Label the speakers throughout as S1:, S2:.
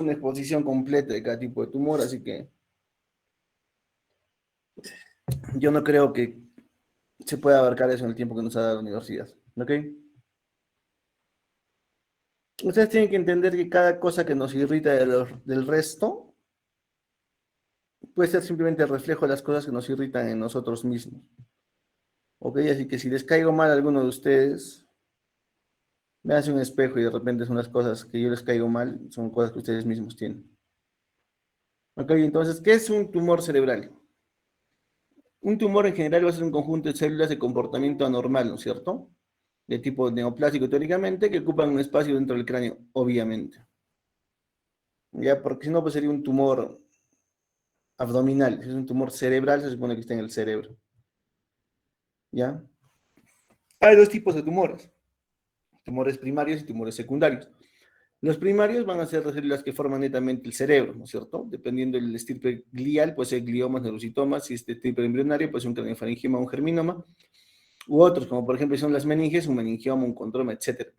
S1: una exposición completa de cada tipo de tumor, así que yo no creo que se pueda abarcar eso en el tiempo que nos ha dado la universidad. ¿Ok? Ustedes tienen que entender que cada cosa que nos irrita del resto puede ser simplemente el reflejo de las cosas que nos irritan en nosotros mismos. ¿Ok? Así que si les caigo mal a alguno de ustedes, me hace un espejo y de repente son las cosas que yo les caigo mal, son cosas que ustedes mismos tienen. ¿Ok? Entonces, ¿qué es un tumor cerebral? Un tumor en general va a ser un conjunto de células de comportamiento anormal, ¿no es cierto? De tipo neoplásico teóricamente, que ocupan un espacio dentro del cráneo, obviamente. Ya, porque si no, pues sería un tumor abdominal. Si es un tumor cerebral, se supone que está en el cerebro. ¿Ya? Hay dos tipos de tumores: tumores primarios y tumores secundarios. Los primarios van a ser las células que forman netamente el cerebro, ¿no es cierto? Dependiendo del estirpe glial, puede ser gliomas, neurocitomas, si es de tipo embrionario, puede ser un craniofaringioma, un germinoma, u otros, como por ejemplo son las meninges, un meningioma, un condroma, etcétera.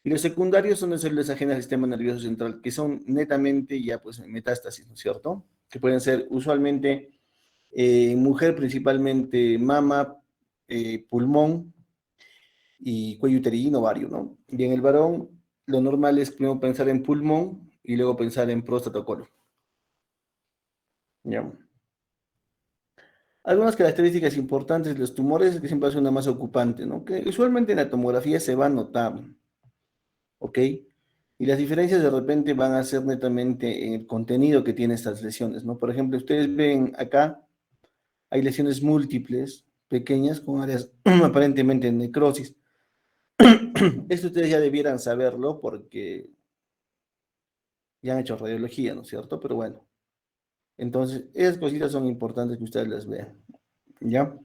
S1: Y los secundarios son las células ajenas al sistema nervioso central, que son netamente ya pues metástasis, ¿no es cierto? Que pueden ser usualmente mujer principalmente mama, pulmón y cuello uterino, ovario, ¿no? Y en el varón lo normal es primero pensar en pulmón y luego pensar en próstata o colon. ¿Ya? Algunas características importantes de los tumores es que siempre hace una masa ocupante, ¿no? Que usualmente en la tomografía se va a notar, ¿ok? Y las diferencias de repente van a ser netamente en el contenido que tienen estas lesiones, ¿no? Por ejemplo, ustedes ven acá, hay lesiones múltiples, pequeñas, con áreas aparentemente de necrosis. Esto ustedes ya debieran saberlo porque ya han hecho radiología, ¿no es cierto? Pero bueno, entonces esas cositas son importantes que ustedes las vean, ¿ya?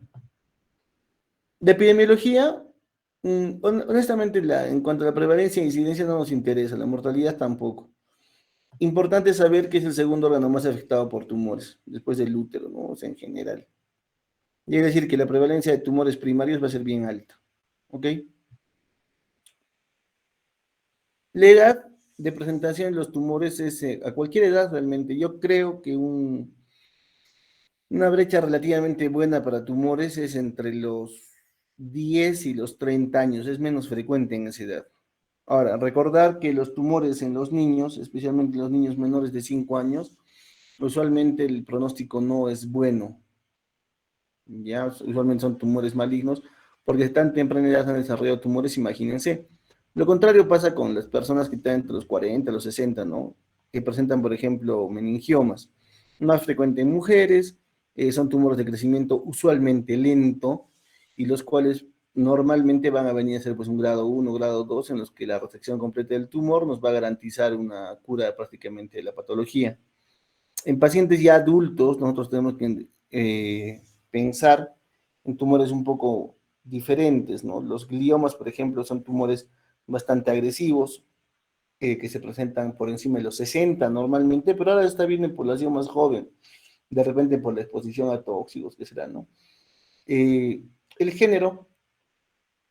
S1: De epidemiología, honestamente, en cuanto a la prevalencia e incidencia no nos interesa, la mortalidad tampoco. Importante saber que es el segundo órgano más afectado por tumores, después del útero, ¿no? O sea, en general. Y es decir, que la prevalencia de tumores primarios va a ser bien alta, ¿ok? La edad de presentación de los tumores es a cualquier edad realmente. Yo creo que una brecha relativamente buena para tumores es entre los 10 y los 30 años, es menos frecuente en esa edad. Ahora, recordar que los tumores en los niños, especialmente los niños menores de 5 años, usualmente el pronóstico no es bueno, ya usualmente son tumores malignos, porque tan temprana edad han desarrollado tumores, imagínense. Lo contrario pasa con las personas que están entre los 40 los 60, ¿no? Que presentan, por ejemplo, meningiomas. Más frecuente en mujeres, son tumores de crecimiento usualmente lento y los cuales normalmente van a venir a ser pues un grado 1, grado 2, en los que la resección completa del tumor nos va a garantizar una cura prácticamente de la patología. En pacientes ya adultos, nosotros tenemos que pensar en tumores un poco diferentes, ¿no? Los gliomas, por ejemplo, son tumores bastante agresivos, que se presentan por encima de los 60 normalmente, pero ahora está bien en población más joven, de repente por la exposición a tóxicos, que será, ¿no? Eh, el género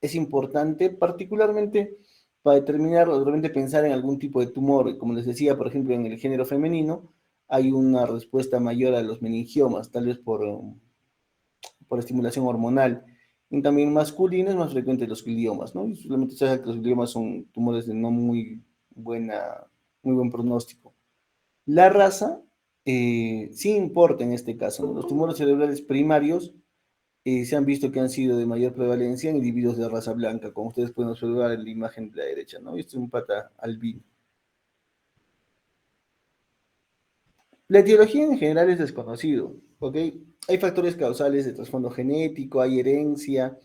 S1: es importante, particularmente para determinar o de repente pensar en algún tipo de tumor. Como les decía, por ejemplo, en el género femenino hay una respuesta mayor a los meningiomas, tal vez por estimulación hormonal. Y también masculino es más frecuente los gliomas, ¿no? Y solamente se sabe que los gliomas son tumores de no muy buen pronóstico. La raza sí importa en este caso, ¿no? Los tumores cerebrales primarios se han visto que han sido de mayor prevalencia en individuos de raza blanca, como ustedes pueden observar en la imagen de la derecha, ¿no? Este es un pata albino. La etiología en general es desconocido, ¿ok? Hay factores causales de trasfondo genético, hay herencia,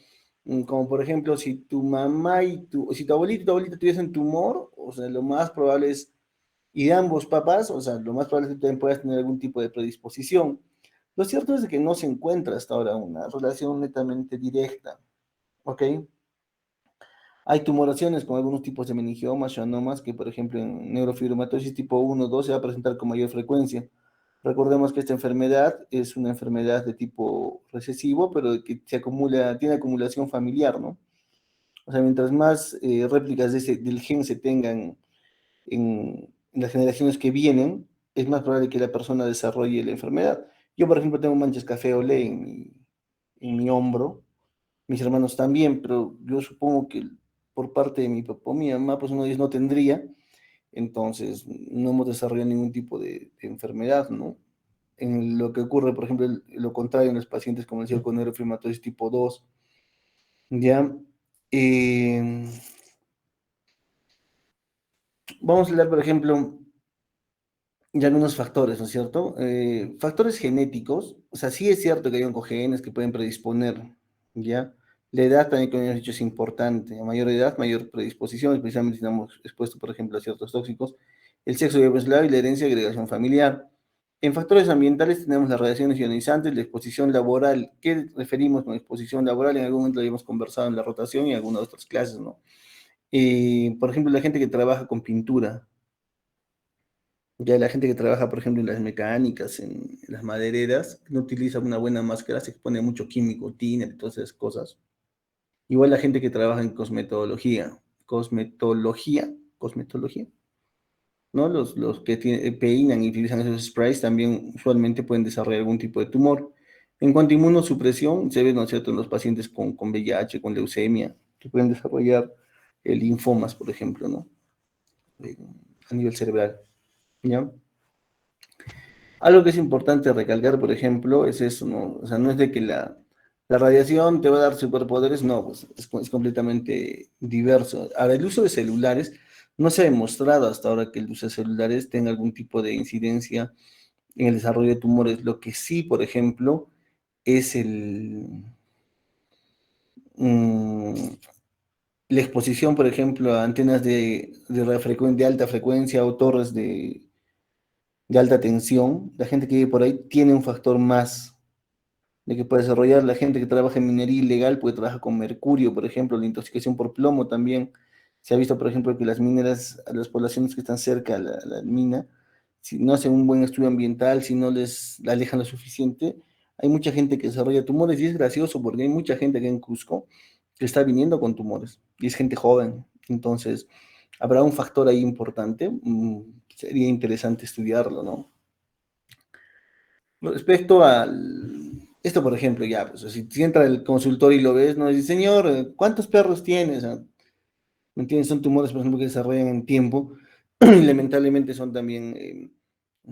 S1: como por ejemplo, si tu mamá si tu abuelito y tu abuelita tuviesen tumor, o sea, lo más probable es, y de ambos papás, o sea, lo más probable es que tú también puedas tener algún tipo de predisposición. Lo cierto es que no se encuentra hasta ahora una relación netamente directa, ¿ok? Hay tumoraciones con algunos tipos de meningiomas, schwannomas, que por ejemplo en neurofibromatosis tipo 1 o 2 se va a presentar con mayor frecuencia. Recordemos que esta enfermedad es una enfermedad de tipo recesivo, pero que tiene acumulación familiar, ¿no? O sea, mientras más réplicas del gen se tengan en en las generaciones que vienen, es más probable que la persona desarrolle la enfermedad. Yo, por ejemplo, tengo manchas café olé en mi hombro, mis hermanos también, pero yo supongo que por parte de mi papá o mi mamá, pues uno de ellos no tendría, entonces no hemos desarrollado ningún tipo de enfermedad, ¿no? En lo que ocurre, por ejemplo, lo contrario en los pacientes, como decía, con neurofibromatosis tipo 2, ¿ya? Eh, Vamos a hablar, por ejemplo, de algunos factores, ¿no es cierto? Factores genéticos, o sea, sí es cierto que hay oncogenes que pueden predisponer, ¿ya? La edad también, como hemos dicho, es importante. A mayor edad, mayor predisposición, especialmente si estamos expuestos, por ejemplo, a ciertos tóxicos. El sexo y y la herencia y agregación familiar. En factores ambientales tenemos las radiaciones ionizantes, la exposición laboral. ¿Qué referimos con exposición laboral? En algún momento lo habíamos conversado en la rotación y en algunas otras clases, ¿no? Por ejemplo, la gente que trabaja con pintura, ya la gente que trabaja, por ejemplo, en las mecánicas, en las madereras, no utiliza una buena máscara, se expone a mucho químico, tiner y todas esas cosas. Igual la gente que trabaja en cosmetología, ¿no? Los que peinan y utilizan esos sprays también usualmente pueden desarrollar algún tipo de tumor. En cuanto a inmunosupresión, se ve, ¿no es cierto?, en los pacientes con VIH, con leucemia, que pueden desarrollar linfomas, por ejemplo, ¿no? Eh, a nivel cerebral, ¿ya? Algo que es importante recalcar, por ejemplo, es eso, ¿no? O sea, no es de que la radiación te va a dar superpoderes, no, pues es completamente diverso. Ahora, el uso de celulares, no se ha demostrado hasta ahora que el uso de celulares tenga algún tipo de incidencia en el desarrollo de tumores. Lo que sí, por ejemplo, es mm, la exposición, por ejemplo, a antenas de alta frecuencia o torres de alta tensión. La gente que vive por ahí tiene un factor más de que puede desarrollar. La gente que trabaja en minería ilegal puede trabajar con mercurio, por ejemplo, la intoxicación por plomo también. Se ha visto, por ejemplo, que las mineras, a las poblaciones que están cerca a la mina, si no hacen un buen estudio ambiental, si no les la alejan lo suficiente, hay mucha gente que desarrolla tumores y es gracioso porque hay mucha gente aquí en Cusco que está viniendo con tumores y es gente joven. Entonces, habrá un factor ahí importante. Sería interesante estudiarlo, ¿no? Respecto al... Esto, por ejemplo, ya, pues, si entra el consultorio y lo ves, no dice, señor, ¿cuántos perros tienes? Ah, ¿me entiendes? Son tumores, por ejemplo, que se desarrollan en tiempo. Y lamentablemente son también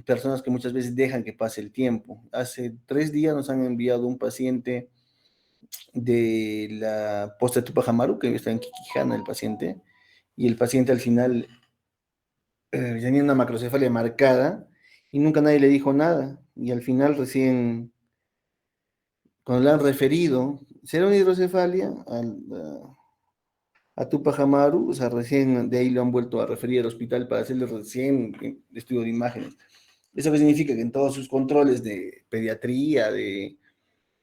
S1: personas que muchas veces dejan que pase el tiempo. Hace 3 días nos han enviado un paciente de la posta de Tupac Amaru, que está en Quiquijana, el paciente, y el paciente al final tenía una macrocefalia marcada y nunca nadie le dijo nada. Y al final recién cuando le han referido, será una hidrocefalia a Tupac Amaru, o sea, recién de ahí lo han vuelto a referir al hospital para hacerle recién estudio de imágenes. ¿Eso qué significa? Que en todos sus controles de pediatría, de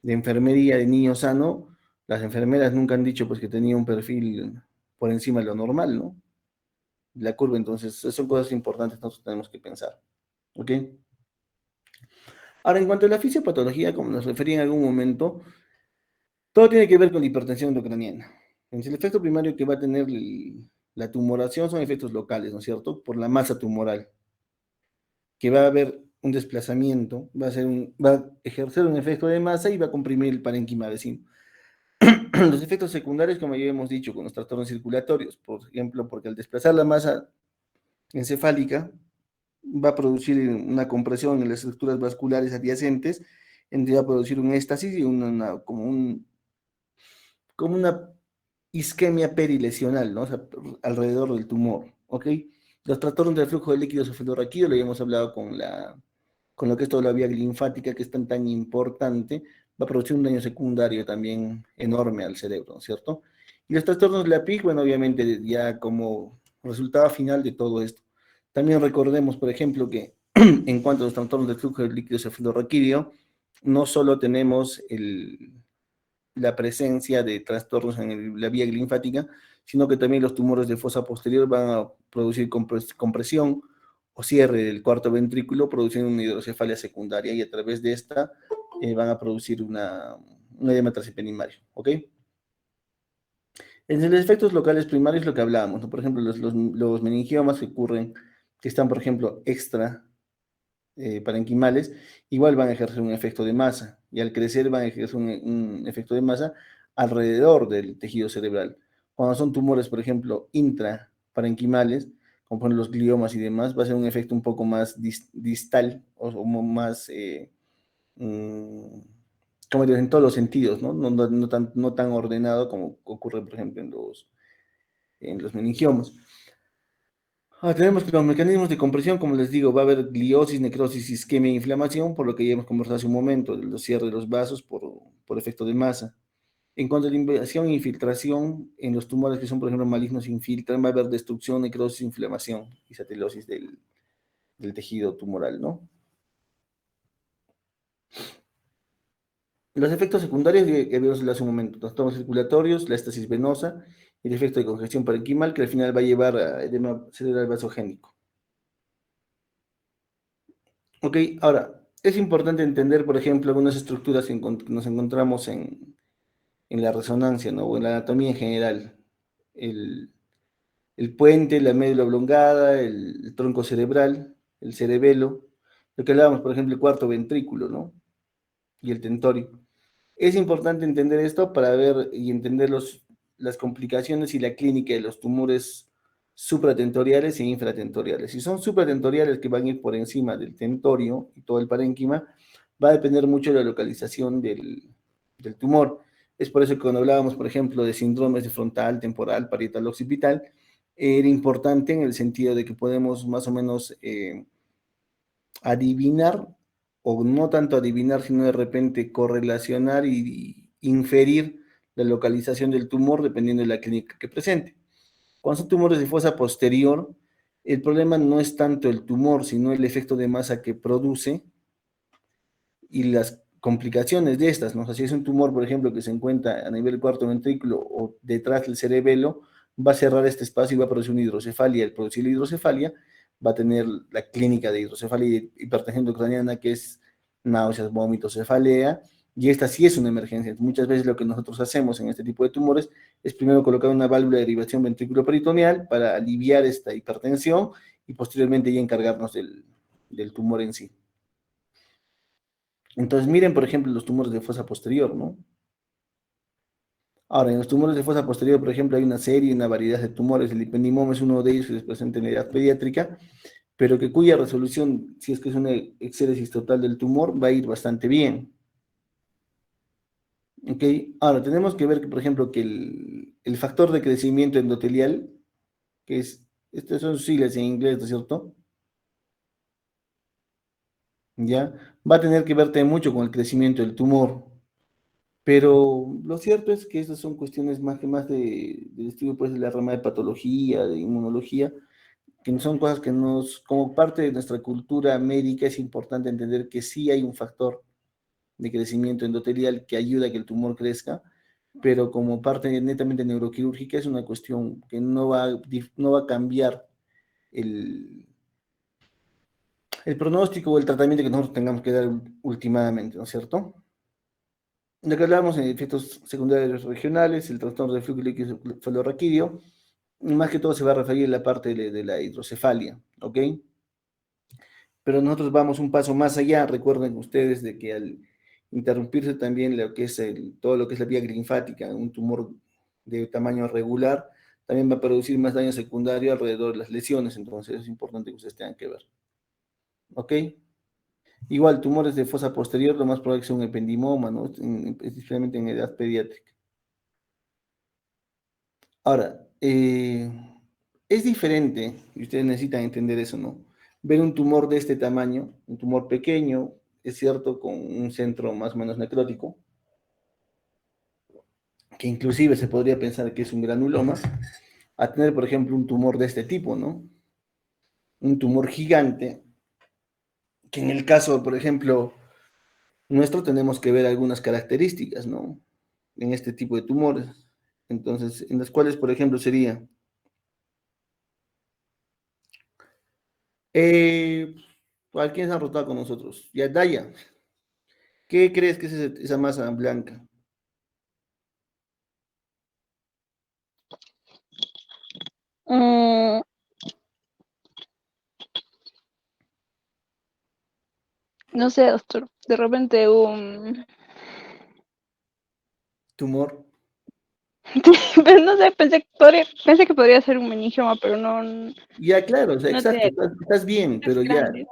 S1: enfermería de niño sano, las enfermeras nunca han dicho pues que tenía un perfil por encima de lo normal, ¿no? La curva, entonces, son cosas importantes que nosotros tenemos que pensar, ¿ok? Ahora, en cuanto a la fisiopatología, como nos refería en algún momento, todo tiene que ver con la hipertensión intracraniana. Entonces, el efecto primario que va a tener la tumoración son efectos locales, ¿no es cierto? Por la masa tumoral, que va a haber un desplazamiento, va a ejercer un efecto de masa y va a comprimir el parénquima vecino. Los efectos secundarios, como ya hemos dicho, con los trastornos circulatorios, por ejemplo, porque al desplazar la masa encefálica, va a producir una compresión en las estructuras vasculares adyacentes, va a producir un éxtasis y como una isquemia perilesional, ¿no? O sea, alrededor del tumor, ¿ok? Los trastornos del flujo de líquidos cefalorraquídeo, lo habíamos hablado con lo que es toda la vía linfática, que es tan importante, va a producir un daño secundario también enorme al cerebro, ¿no es cierto? Y los trastornos de la PIC, bueno, obviamente ya como resultado final de todo esto. También recordemos, por ejemplo, que en cuanto a los trastornos del flujo de líquidos cefalorraquídeo, no solo tenemos la presencia de trastornos en la vía linfática, sino que también los tumores de fosa posterior van a producir compresión o cierre del cuarto ventrículo, produciendo una hidrocefalia secundaria y a través de esta van a producir una edema transepenimario, ¿ok? En los efectos locales primarios lo que hablábamos, ¿no? Por ejemplo, los meningiomas que ocurren que están, por ejemplo, extra parenquimales, igual van a ejercer un efecto de masa y al crecer van a ejercer un efecto de masa alrededor del tejido cerebral. Cuando son tumores, por ejemplo, intraparenquimales, como por ejemplo los gliomas y demás, va a ser un efecto un poco más distal o más, como digo, en todos los sentidos, ¿no? No tan ordenado como ocurre, por ejemplo, en los meningiomas. Tenemos que los mecanismos de compresión, como les digo, va a haber gliosis, necrosis, isquemia e inflamación, por lo que ya hemos conversado hace un momento, de los cierres de los vasos por efecto de masa. En cuanto a la invasión e infiltración, en los tumores que son, por ejemplo, malignos, infiltran, va a haber destrucción, necrosis, inflamación y satelosis del tejido tumoral, ¿no? Los efectos secundarios que vimos hace un momento, trastornos circulatorios, la estasis venosa y el efecto de congestión parenquimal, que al final va a llevar a edema cerebral vasogénico. Ok, ahora, es importante entender, por ejemplo, algunas estructuras que nos encontramos en la resonancia, ¿no? O en la anatomía en general. El, el puente, la médula oblongada, el tronco cerebral, el cerebelo, lo que hablábamos, por ejemplo, el cuarto ventrículo, ¿no? Y el tentorio. Es importante entender esto para ver y entender las complicaciones y la clínica de los tumores supratentoriales e infratentoriales. Si son supratentoriales que van a ir por encima del tentorio y todo el parénquima, va a depender mucho de la localización del tumor. Es por eso que cuando hablábamos, por ejemplo, de síndromes de frontal, temporal, parietal, occipital, era importante en el sentido de que podemos más o menos adivinar, o no tanto adivinar, sino de repente correlacionar y inferir la localización del tumor dependiendo de la clínica que presente. Cuando son tumores de fosa posterior, el problema no es tanto el tumor, sino el efecto de masa que produce y las complicaciones de estas, ¿no? O sea, si es un tumor, por ejemplo, que se encuentra a nivel del cuarto ventrículo o detrás del cerebelo, va a cerrar este espacio y va a producir una hidrocefalia. Al producir la hidrocefalia, va a tener la clínica de hidrocefalia y hipertensión ucraniana, que es náuseas, vómitos, cefalea, y esta sí es una emergencia. Muchas veces lo que nosotros hacemos en este tipo de tumores es primero colocar una válvula de derivación ventrículo-peritoneal para aliviar esta hipertensión y posteriormente ya encargarnos del tumor en sí. Entonces, miren, por ejemplo, los tumores de fosa posterior, ¿no? Ahora, en los tumores de fosa posterior, por ejemplo, hay una serie, una variedad de tumores. El ependimoma es uno de ellos que se presenta en la edad pediátrica, pero que cuya resolución, si es que es una exéresis total del tumor, va a ir bastante bien. ¿Ok? Ahora, tenemos que ver que, por ejemplo, que el factor de crecimiento endotelial, que es, estas son siglas en inglés, ¿no es cierto? ¿Ya? Va a tener que verte mucho con el crecimiento del tumor. Pero lo cierto es que esas son cuestiones más que más del estudio pues, de la rama de patología, de inmunología, que no son cosas que como parte de nuestra cultura médica, es importante entender que sí hay un factor de crecimiento endotelial que ayuda a que el tumor crezca, pero como parte netamente neuroquirúrgica es una cuestión que no va a cambiar el, el pronóstico o el tratamiento que nosotros tengamos que dar últimamente, ¿no es cierto? De que hablamos en efectos secundarios regionales, el trastorno de flujo líquido cefalorraquídeo, más que todo se va a referir a la parte de la hidrocefalia, ¿ok? Pero nosotros vamos un paso más allá, recuerden ustedes de que al interrumpirse también lo que es todo lo que es la vía linfática, un tumor de tamaño regular, también va a producir más daño secundario alrededor de las lesiones, entonces es importante que ustedes tengan que ver, ¿ok? Igual, tumores de fosa posterior, lo más probable es que sea un ependimoma, ¿no? Especialmente en edad pediátrica. Ahora, es diferente, y ustedes necesitan entender eso, ¿no? Ver un tumor de este tamaño, un tumor pequeño, es cierto, con un centro más o menos necrótico, que inclusive se podría pensar que es un granuloma, a tener, por ejemplo, un tumor de este tipo, ¿no? Un tumor gigante, que en el caso, por ejemplo, nuestro tenemos que ver algunas características, ¿no? En este tipo de tumores. Entonces, en las cuales, por ejemplo, sería Eh, ¿quién se ha rotado con nosotros? Ya, Daya, ¿qué crees que es esa masa blanca?
S2: Mm, No sé, doctor, de repente un...
S1: Tumor.
S2: Pues no sé, pensé que podría ser un meningioma, pero no,
S1: Ya, claro, o sea,
S2: no
S1: exacto,
S2: tiene,
S1: estás bien,
S2: es
S1: pero ya,
S2: grande.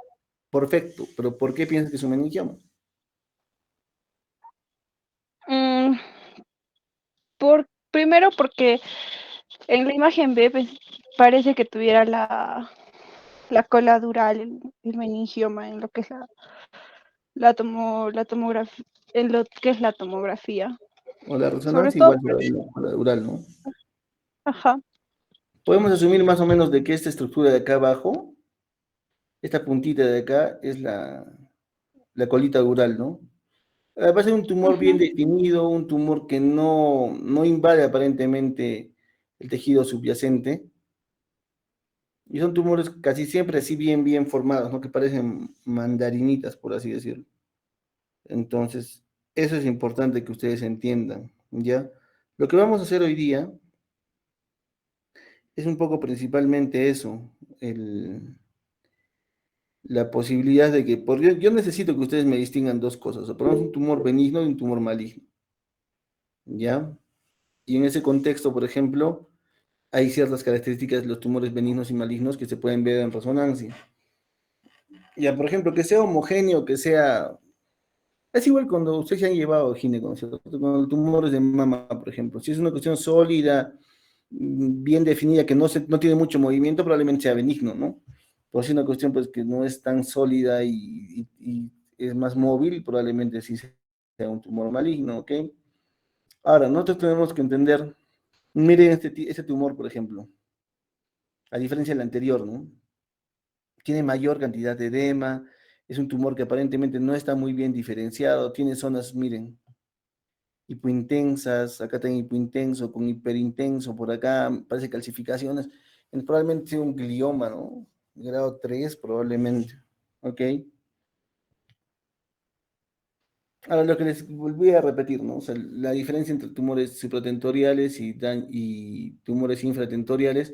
S1: perfecto. Pero ¿por qué piensas que es un meningioma?
S2: Mm, primero porque en la imagen B pues, parece que tuviera la cola dural, el meningioma, en lo que es la tomografía, en lo que es la tomografía.
S1: O la
S2: Sobre
S1: resonancia
S2: todo,
S1: igual se va a ver con la dural, ¿no?
S2: ajá,
S1: Podemos asumir más o menos de que esta estructura de acá abajo, esta puntita de acá, es la colita dural, ¿no? Va a ser un tumor bien
S2: ujú,
S1: definido, un tumor que no invade aparentemente el tejido subyacente. Y son tumores casi siempre así bien formados, ¿no? Que parecen mandarinitas, por así decirlo. Entonces, eso es importante que ustedes entiendan, ¿ya? Lo que vamos a hacer hoy día es un poco principalmente eso, la posibilidad de que, porque yo necesito que ustedes me distingan dos cosas, o por lo menos un tumor benigno y un tumor maligno, ¿ya? Y en ese contexto, por ejemplo, hay ciertas características de los tumores benignos y malignos que se pueden ver en resonancia. Ya, por ejemplo, que sea homogéneo, que sea... Es igual cuando ustedes se han llevado ginecólogo, ¿cierto? Con tumores de mama, por ejemplo. Si es una cuestión sólida, bien definida, que no tiene mucho movimiento, probablemente sea benigno, ¿no? Pero si es una cuestión pues, que no es tan sólida y es más móvil, probablemente sí sea un tumor maligno, ¿ok? Ahora, nosotros tenemos que entender, miren este tumor, por ejemplo, a diferencia del anterior, ¿no? Tiene mayor cantidad de edema, es un tumor que aparentemente no está muy bien diferenciado, tiene zonas, miren, hipointensas, acá tengo hipointenso con hiperintenso, por acá parece calcificaciones, probablemente sea un glioma, ¿no? Grado 3 probablemente, ¿ok? Ahora lo que les volví a repetir, ¿no? O sea, la diferencia entre tumores supratentoriales y tumores infratentoriales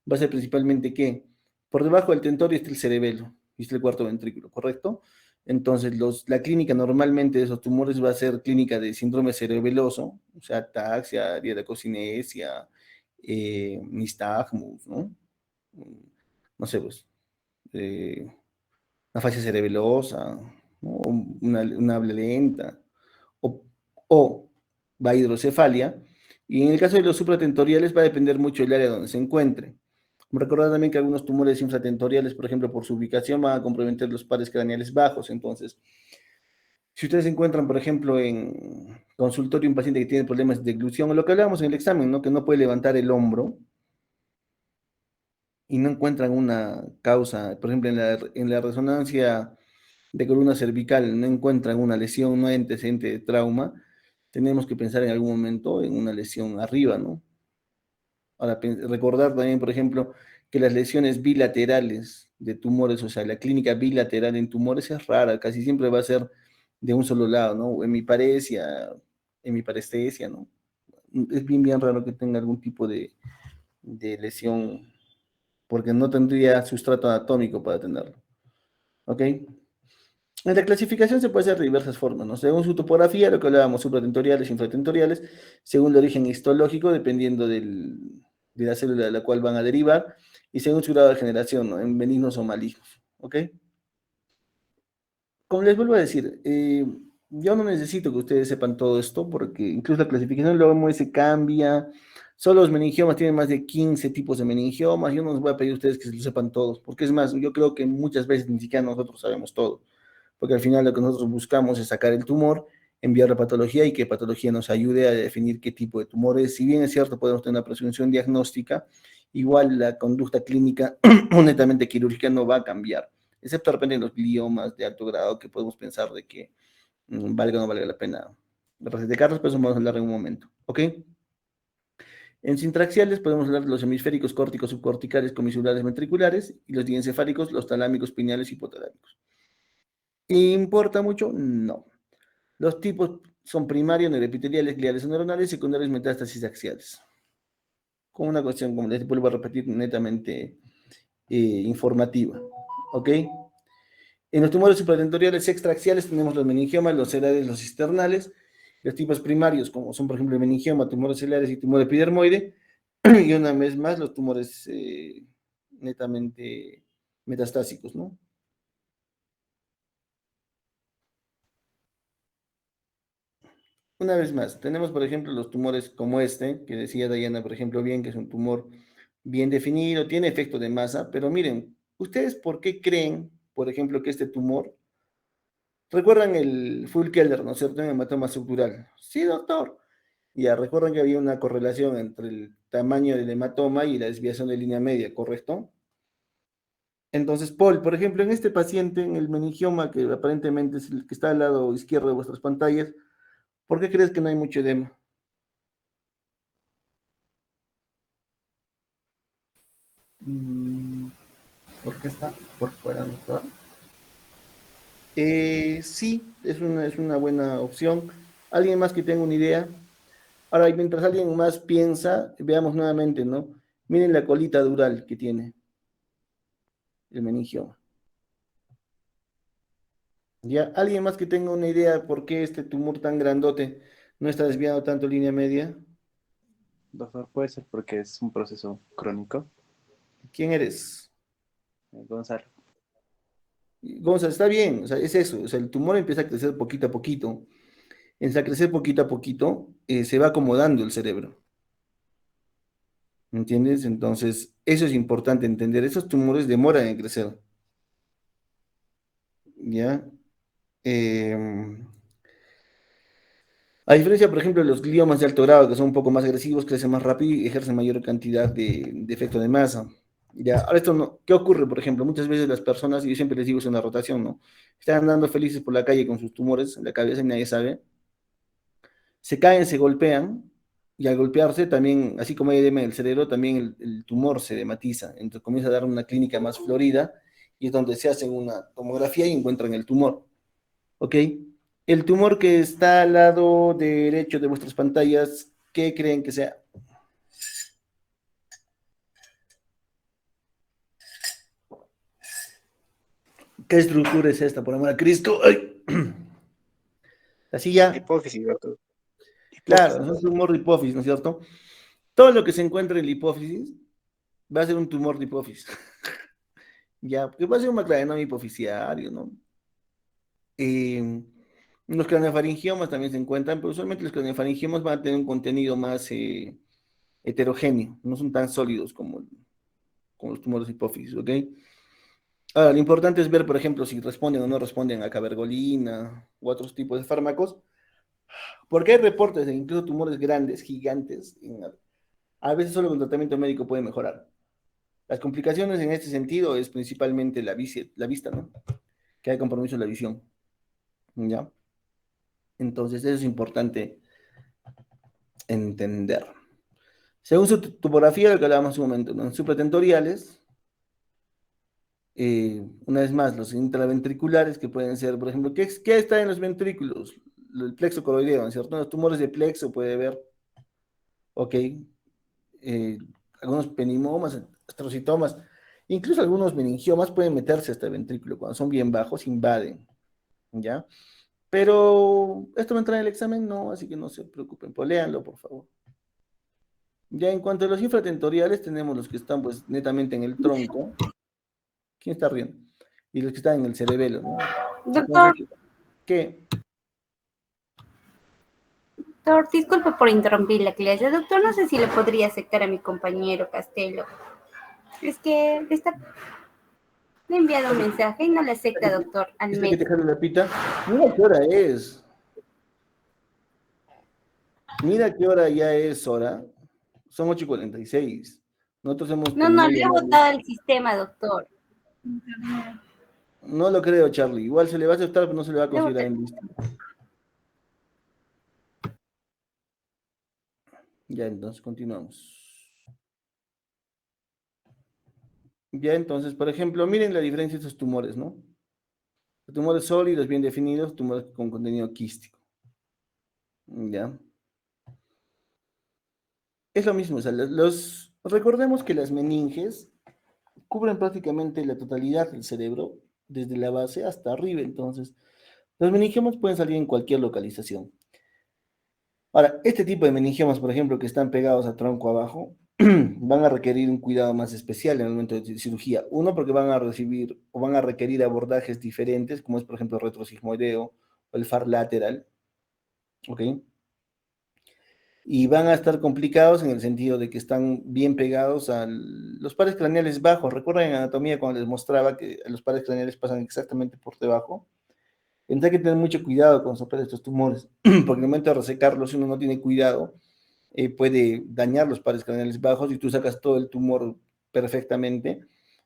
S1: va a ser principalmente que por debajo del tentorio está el cerebelo y está el cuarto ventrículo, ¿correcto? Entonces, la clínica normalmente de esos tumores va a ser clínica de síndrome cerebeloso, o sea, ataxia, diadacocinesia, nistagmus, ¿no? No sé, pues, eh, afasia cerebelosa, ¿no? Una habla lenta, o, o va a hidrocefalia, y en el caso de los supratentoriales va a depender mucho del área donde se encuentre. Recordar también que algunos tumores infratentoriales, por ejemplo, por su ubicación, van a comprometer los pares craneales bajos. Entonces, si ustedes encuentran, por ejemplo, en consultorio un paciente que tiene problemas de deglución, o lo que hablábamos en el examen, ¿no? Que no puede levantar el hombro y no encuentran una causa, por ejemplo, en la resonancia de columna cervical no encuentran una lesión, no hay antecedente de trauma, tenemos que pensar en algún momento en una lesión arriba, ¿no? Ahora, recordar también, por ejemplo, que las lesiones bilaterales de tumores, o sea, la clínica bilateral en tumores es rara, casi siempre va a ser de un solo lado, ¿no? Hemiparestesia, ¿no? Es bien raro que tenga algún tipo de lesión, porque no tendría sustrato anatómico para tenerlo, ¿ok? En la clasificación se puede hacer de diversas formas, ¿no? Según su topografía, lo que hablábamos, supratentoriales, infratentoriales, según el origen histológico, dependiendo de la célula de la cual van a derivar, y según su grado de generación, ¿no? En benignos o malignos, ¿ok? Como les vuelvo a decir, yo no necesito que ustedes sepan todo esto, porque incluso la clasificación luego se cambia, solo los meningiomas tienen más de 15 tipos de meningiomas, yo no les voy a pedir a ustedes que se lo sepan todos, porque es más, yo creo que muchas veces ni siquiera nosotros sabemos todo, porque al final lo que nosotros buscamos es sacar el tumor, enviar la patología y que patología nos ayude a definir qué tipo de tumor es. Si bien es cierto, podemos tener una presunción diagnóstica, igual la conducta clínica netamente quirúrgica no va a cambiar, excepto de repente los gliomas de alto grado que podemos pensar de que valga o no valga la pena recetarlos, pero eso vamos a hablar en un momento, ¿ok? En sintraxiales podemos hablar de los hemisféricos córticos subcorticales comisurares ventriculares y los diencefálicos, los talámicos pineales hipotalámicos. ¿Importa mucho? No. Los tipos son primarios, neuroepiteliales, gliales o neuronales, secundarios, metástasis axiales. Con una cuestión, como les vuelvo a repetir, netamente informativa. ¿Ok? En los tumores supratentoriales extraaxiales tenemos los meningiomas, los celulares, los cisternales, los tipos primarios, como son, por ejemplo, el meningioma, tumores celulares y tumor epidermoide, y una vez más los tumores netamente metastásicos, ¿no? Una vez más, tenemos, por ejemplo, los tumores como este, que decía Dayana, por ejemplo, bien, que es un tumor bien definido, tiene efecto de masa, pero miren, ¿ustedes por qué creen, por ejemplo, que este tumor, recuerdan el Full-Keller, ¿no es cierto?, en hematoma subdural? Sí, doctor. Ya, recuerdan que había una correlación entre el tamaño del hematoma y la desviación de línea media, ¿correcto? Entonces, Paul, por ejemplo, en este paciente, en el meningioma, que aparentemente es el que está al lado izquierdo de vuestras pantallas, ¿por qué crees que no hay mucho edema?
S3: Mm, ¿Por qué está por fuera, doctor?
S1: Sí, es una buena opción. ¿Alguien más que tenga una idea? Ahora, mientras alguien más piensa, veamos nuevamente, ¿no? Miren la colita dural que tiene el meningioma. ¿Ya? ¿Alguien más que tenga una idea de por qué este tumor tan grandote no está desviando tanto línea media?
S3: Doctor, puede ser porque es un proceso crónico.
S1: ¿Quién eres?
S3: Gonzalo.
S1: Gonzalo, está bien, o sea, es eso, o sea, el tumor empieza a crecer poquito a poquito. Empieza a crecer poquito a poquito, se va acomodando el cerebro. ¿Me entiendes? Entonces, eso es importante entender. Esos tumores demoran en crecer. ¿Ya? Eh, a diferencia, por ejemplo, de los gliomas de alto grado, que son un poco más agresivos, crecen más rápido y ejercen mayor cantidad de efecto de masa. Ya, ahora esto no, ¿qué ocurre, por ejemplo? Muchas veces las personas, y yo siempre les digo, es una rotación, ¿no? Están andando felices por la calle con sus tumores en la cabeza y nadie sabe. Se caen, se golpean, y al golpearse también, así como hay edema en el cerebro, también el tumor se dematiza. Entonces comienza a dar una clínica más florida y es donde se hacen una tomografía y encuentran el tumor. ¿Ok? El tumor que está al lado derecho de vuestras pantallas, ¿qué creen que sea? ¿Qué estructura es esta, por amor a Cristo? ¡Ay! Así ya,
S3: Hipófisis, doctor.
S1: claro, es
S3: Hipófisis.
S1: un tumor de hipófisis, ¿no es cierto? Todo lo que se encuentra en la hipófisis va a ser un tumor de hipófisis. Ya, porque va a ser un macroadenoma hipofisiario, ¿no? Eh, los craneofaringiomas también se encuentran, pero usualmente los craneofaringiomas van a tener un contenido más heterogéneo, no son tan sólidos como los tumores de hipófisis, ¿ok? Ahora, lo importante es ver, por ejemplo, si responden o no responden a cabergolina u otros tipos de fármacos, porque hay reportes de incluso tumores grandes, gigantes, a veces solo con tratamiento médico puede mejorar. Las complicaciones en este sentido es principalmente la vista, ¿no? Que hay compromiso de la visión, ¿ya? Entonces, eso es importante entender. Según su topografía, lo que hablábamos hace un momento, ¿no? En supratentoriales, una vez más, los intraventriculares, que pueden ser, por ejemplo, ¿qué está en los ventrículos? El plexo coroideo, ¿no es cierto? Los tumores de plexo puede haber, ok, eh, algunos penimomas, astrocitomas, incluso algunos meningiomas pueden meterse hasta el ventrículo, cuando son bien bajos, invaden, ¿ya? Pero esto va a entrar en el examen, no, así que no se preocupen, pues léanlo, por favor. Ya en cuanto a los infratentoriales, tenemos los que están pues netamente en el tronco. ¿Quién está riendo? Y los que están en el cerebelo, ¿no?
S4: Doctor,
S1: Entonces, ¿qué?
S4: doctor, disculpe por interrumpir la clase. Doctor, no sé si le podría aceptar a mi compañero Castelo. Es que le he enviado un mensaje y no le acepta, doctor, al
S1: ¿Viste que te
S4: método.
S1: jale la pita? Mira qué hora es. Mira qué hora ya es hora. Son 8:46. Nosotros hemos
S4: No,
S1: terminado
S4: le he
S1: llamando.
S4: votado el sistema, doctor.
S1: No lo creo, Charlie. Igual se le va a aceptar, pero no se le va a
S4: Le he
S1: considerar
S4: votado.
S1: en lista. Ya, entonces continuamos. Ya, entonces, por ejemplo, miren la diferencia de estos tumores, ¿no? Tumores sólidos, bien definidos, tumores con contenido quístico. Ya. Es lo mismo, o sea, recordemos que las meninges cubren prácticamente la totalidad del cerebro desde la base hasta arriba. Entonces, los meningiomas pueden salir en cualquier localización. Ahora, este tipo de meningiomas, por ejemplo, que están pegados a tronco abajo, van a requerir un cuidado más especial en el momento de cirugía. Uno, porque van a recibir o van a requerir abordajes diferentes, como es, por ejemplo, el retrosigmoideo o el far lateral, ¿ok? Y van a estar complicados en el sentido de que están bien pegados a los pares craneales bajos. Recuerden en anatomía cuando les mostraba que los pares craneales pasan exactamente por debajo. Entonces hay que tener mucho cuidado con soplar estos tumores, porque en el momento de resecarlos, si uno no tiene cuidado, puede dañar los pares craneales bajos y tú sacas todo el tumor perfectamente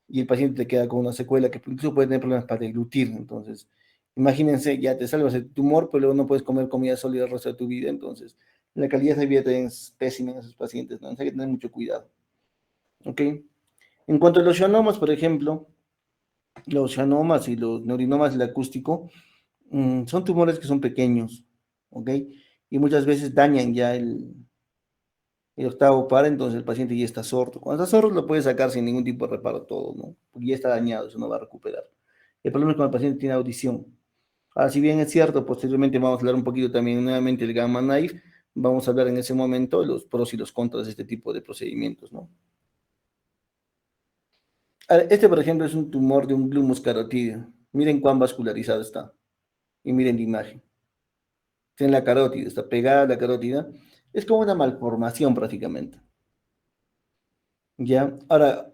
S1: y el paciente te queda con una secuela que incluso puede tener problemas para deglutir. Entonces, imagínense, ya te salvas el tumor, pero luego no puedes comer comida sólida el resto de tu vida. Entonces, la calidad de vida también es pésima en esos pacientes, ¿no? Entonces hay que tener mucho cuidado. ¿Ok? En cuanto a los schwannomas, por ejemplo, los schwannomas y los neurinomas del acústico, son tumores que son pequeños, ¿ok? Y muchas veces dañan ya el octavo par, entonces el paciente ya está sordo. Cuando está sordo lo puede sacar sin ningún tipo de reparo todo, ¿no? Porque ya está dañado, eso no va a recuperar. El problema es cuando el paciente tiene audición. Ahora, si bien es cierto, posteriormente vamos a hablar un poquito también nuevamente del gamma knife, vamos a hablar en ese momento los pros y los contras de este tipo de procedimientos, ¿no? Ahora, este, por ejemplo, es un tumor de un glumus carotídeo. Miren cuán vascularizado está. Y miren la imagen. Está en la carótida, está pegada a la carótida. Es como una malformación prácticamente. ¿Ya? Ahora,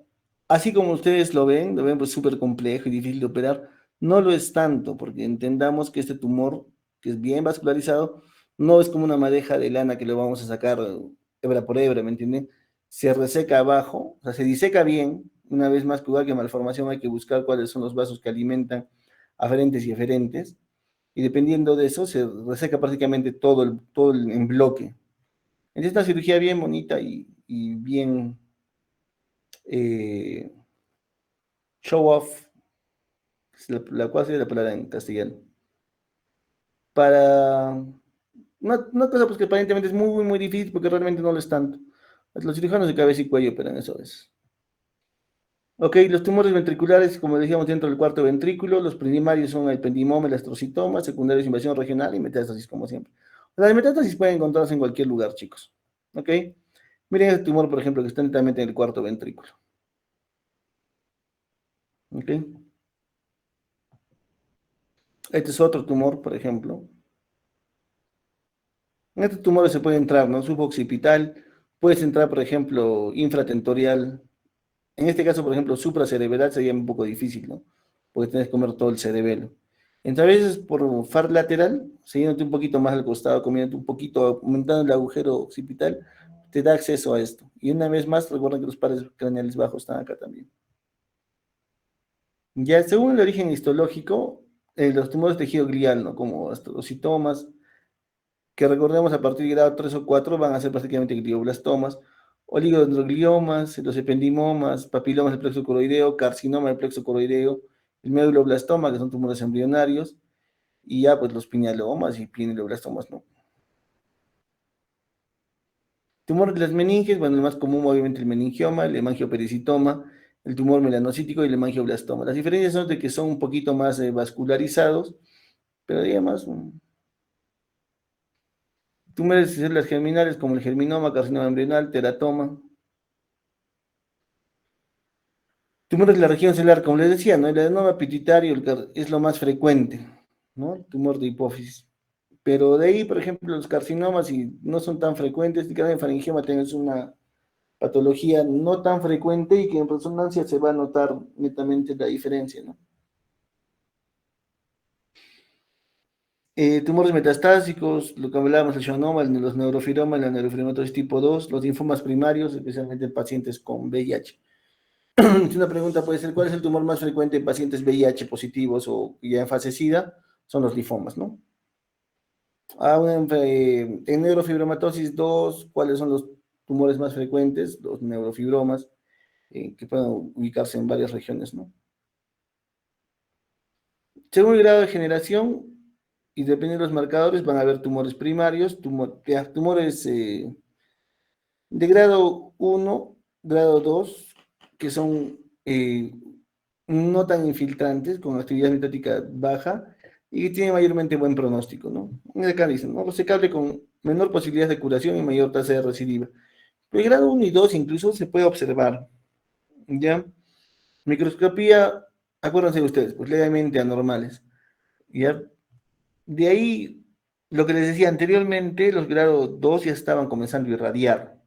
S1: así como ustedes lo ven pues súper complejo y difícil de operar, no lo es tanto, porque entendamos que este tumor, que es bien vascularizado, no es como una madeja de lana que lo vamos a sacar hebra por hebra, ¿me entienden? Se reseca abajo, o sea, se diseca bien, una vez más, igual que malformación, hay que buscar cuáles son los vasos que alimentan aferentes y eferentes, y dependiendo de eso, se reseca prácticamente en bloque. Es una cirugía bien bonita y bien eh, show off, es la cual sería la palabra en castellano, para una cosa pues que aparentemente es muy, muy difícil porque realmente no lo es tanto. Los cirujanos de cabeza y cuello operan eso es. Ok, los tumores ventriculares, como decíamos, dentro del cuarto ventrículo, los primarios son el ependimoma, el astrocitoma, secundarios invasión regional y metástasis, como siempre. Las metástasis pueden encontrarse en cualquier lugar, chicos. Ok, miren este tumor, por ejemplo, que está netamente en el cuarto ventrículo. Ok, este es otro tumor, por ejemplo. En estos tumores se puede entrar, ¿no? Suboccipital, puedes entrar, por ejemplo, infratentorial. En este caso, por ejemplo, supracerebral sería un poco difícil, ¿no? Porque tienes que comer todo el cerebelo. Entonces, a veces por far lateral, siguiéndote un poquito más al costado, comiéndote un poquito, aumentando el agujero occipital, te da acceso a esto. Y una vez más, recuerden que los pares craneales bajos están acá también. Ya según el origen histológico, los tumores de tejido glial, ¿no? Como astrocitomas, que recordemos a partir de grado 3 o 4 van a ser prácticamente glioblastomas, oligodendrogliomas, los ependimomas, papilomas del plexo coroideo, carcinoma del plexo coroideo, el meduloblastoma, que son tumores embrionarios, y ya pues los pinealomas y pinealoblastomas, ¿no? Tumor de las meninges, bueno, el más común obviamente el meningioma, el hemangiopericitoma, el tumor melanocítico y el hemangioblastoma. Las diferencias son de que son un poquito más vascularizados, pero digamos, tumores de células germinales como el germinoma, carcinoma embrional, teratoma. Tumores de la región celular, como les decía, ¿no? El adenoma pituitario es lo más frecuente, ¿no? El tumor de hipófisis. Pero de ahí, por ejemplo, los carcinomas y no son tan frecuentes, y cada faringioma tienes una patología no tan frecuente y que en resonancia se va a notar netamente la diferencia, ¿no? Tumores metastásicos, lo que hablábamos, el schwannoma, los neurofiromas, la neurofibromatosis tipo 2, los linfomas primarios, especialmente en pacientes con VIH. Una pregunta puede ser, ¿cuál es el tumor más frecuente en pacientes VIH positivos o ya en fase SIDA? Son los linfomas, ¿no? En neurofibromatosis 2, ¿cuáles son los tumores más frecuentes? Los neurofibromas, que pueden ubicarse en varias regiones, ¿no? Según el grado de generación y dependiendo de los marcadores, van a haber tumores primarios, tumores de grado 1, grado 2, que son no tan infiltrantes, con actividad mitótica baja, y que tienen mayormente buen pronóstico, ¿no? Acá dicen, ¿no? Resecable con menor posibilidad de curación y mayor tasa de recidiva. Pero el grado 1 y 2 incluso se puede observar, ¿ya? Microscopía, acuérdense ustedes, pues levemente anormales, ¿ya? De ahí, lo que les decía anteriormente, los grados 2 ya estaban comenzando a irradiar.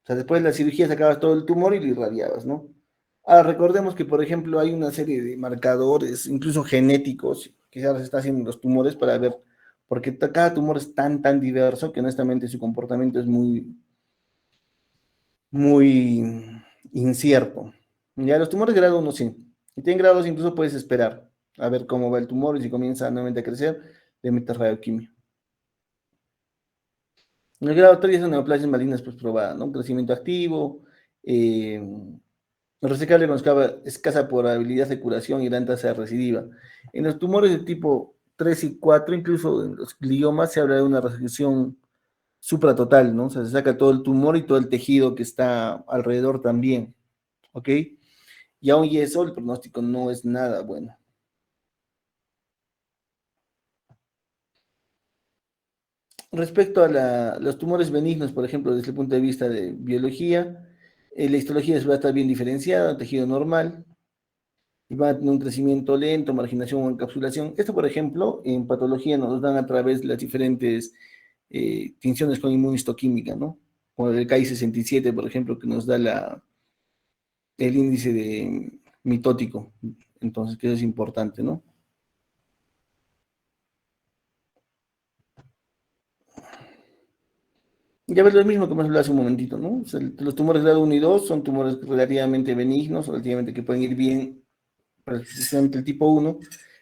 S1: O sea, después de la cirugía sacabas todo el tumor y lo irradiabas, ¿no? Ahora, recordemos que, por ejemplo, hay una serie de marcadores, incluso genéticos, que ahora se está haciendo en los tumores para ver, porque cada tumor es tan diverso que honestamente su comportamiento es muy incierto. Ya los tumores de grado 1 sí. Si tienen grado 2 incluso puedes esperar a ver cómo va el tumor y si comienza nuevamente a crecer, le metes radioquimio. En el grado 3 son neoplasias malignas pues probada, ¿no? Crecimiento activo, resecable con escasa probabilidad de curación y gran tasa de recidiva. En los tumores de tipo 3 y 4, incluso en los gliomas, se habla de una resección supratotal, ¿no? O sea, se saca todo el tumor y todo el tejido que está alrededor también, ¿ok? Y aún y eso, el pronóstico no es nada bueno. Respecto a los tumores benignos, por ejemplo, desde el punto de vista de biología, la histología va a estar bien diferenciada, tejido normal, y va a tener un crecimiento lento, marginación o encapsulación. Esto, por ejemplo, en patología nos dan a través de las diferentes tinciones con inmunistoquímica, ¿no? Como el KI67, por ejemplo, que nos da el índice de mitótico. Entonces, que eso es importante, ¿no? Ya ves lo mismo que hemos hablado hace un momentito, ¿no? O sea, los tumores grado 1 y 2 son tumores relativamente benignos, relativamente que pueden ir bien, precisamente el tipo 1.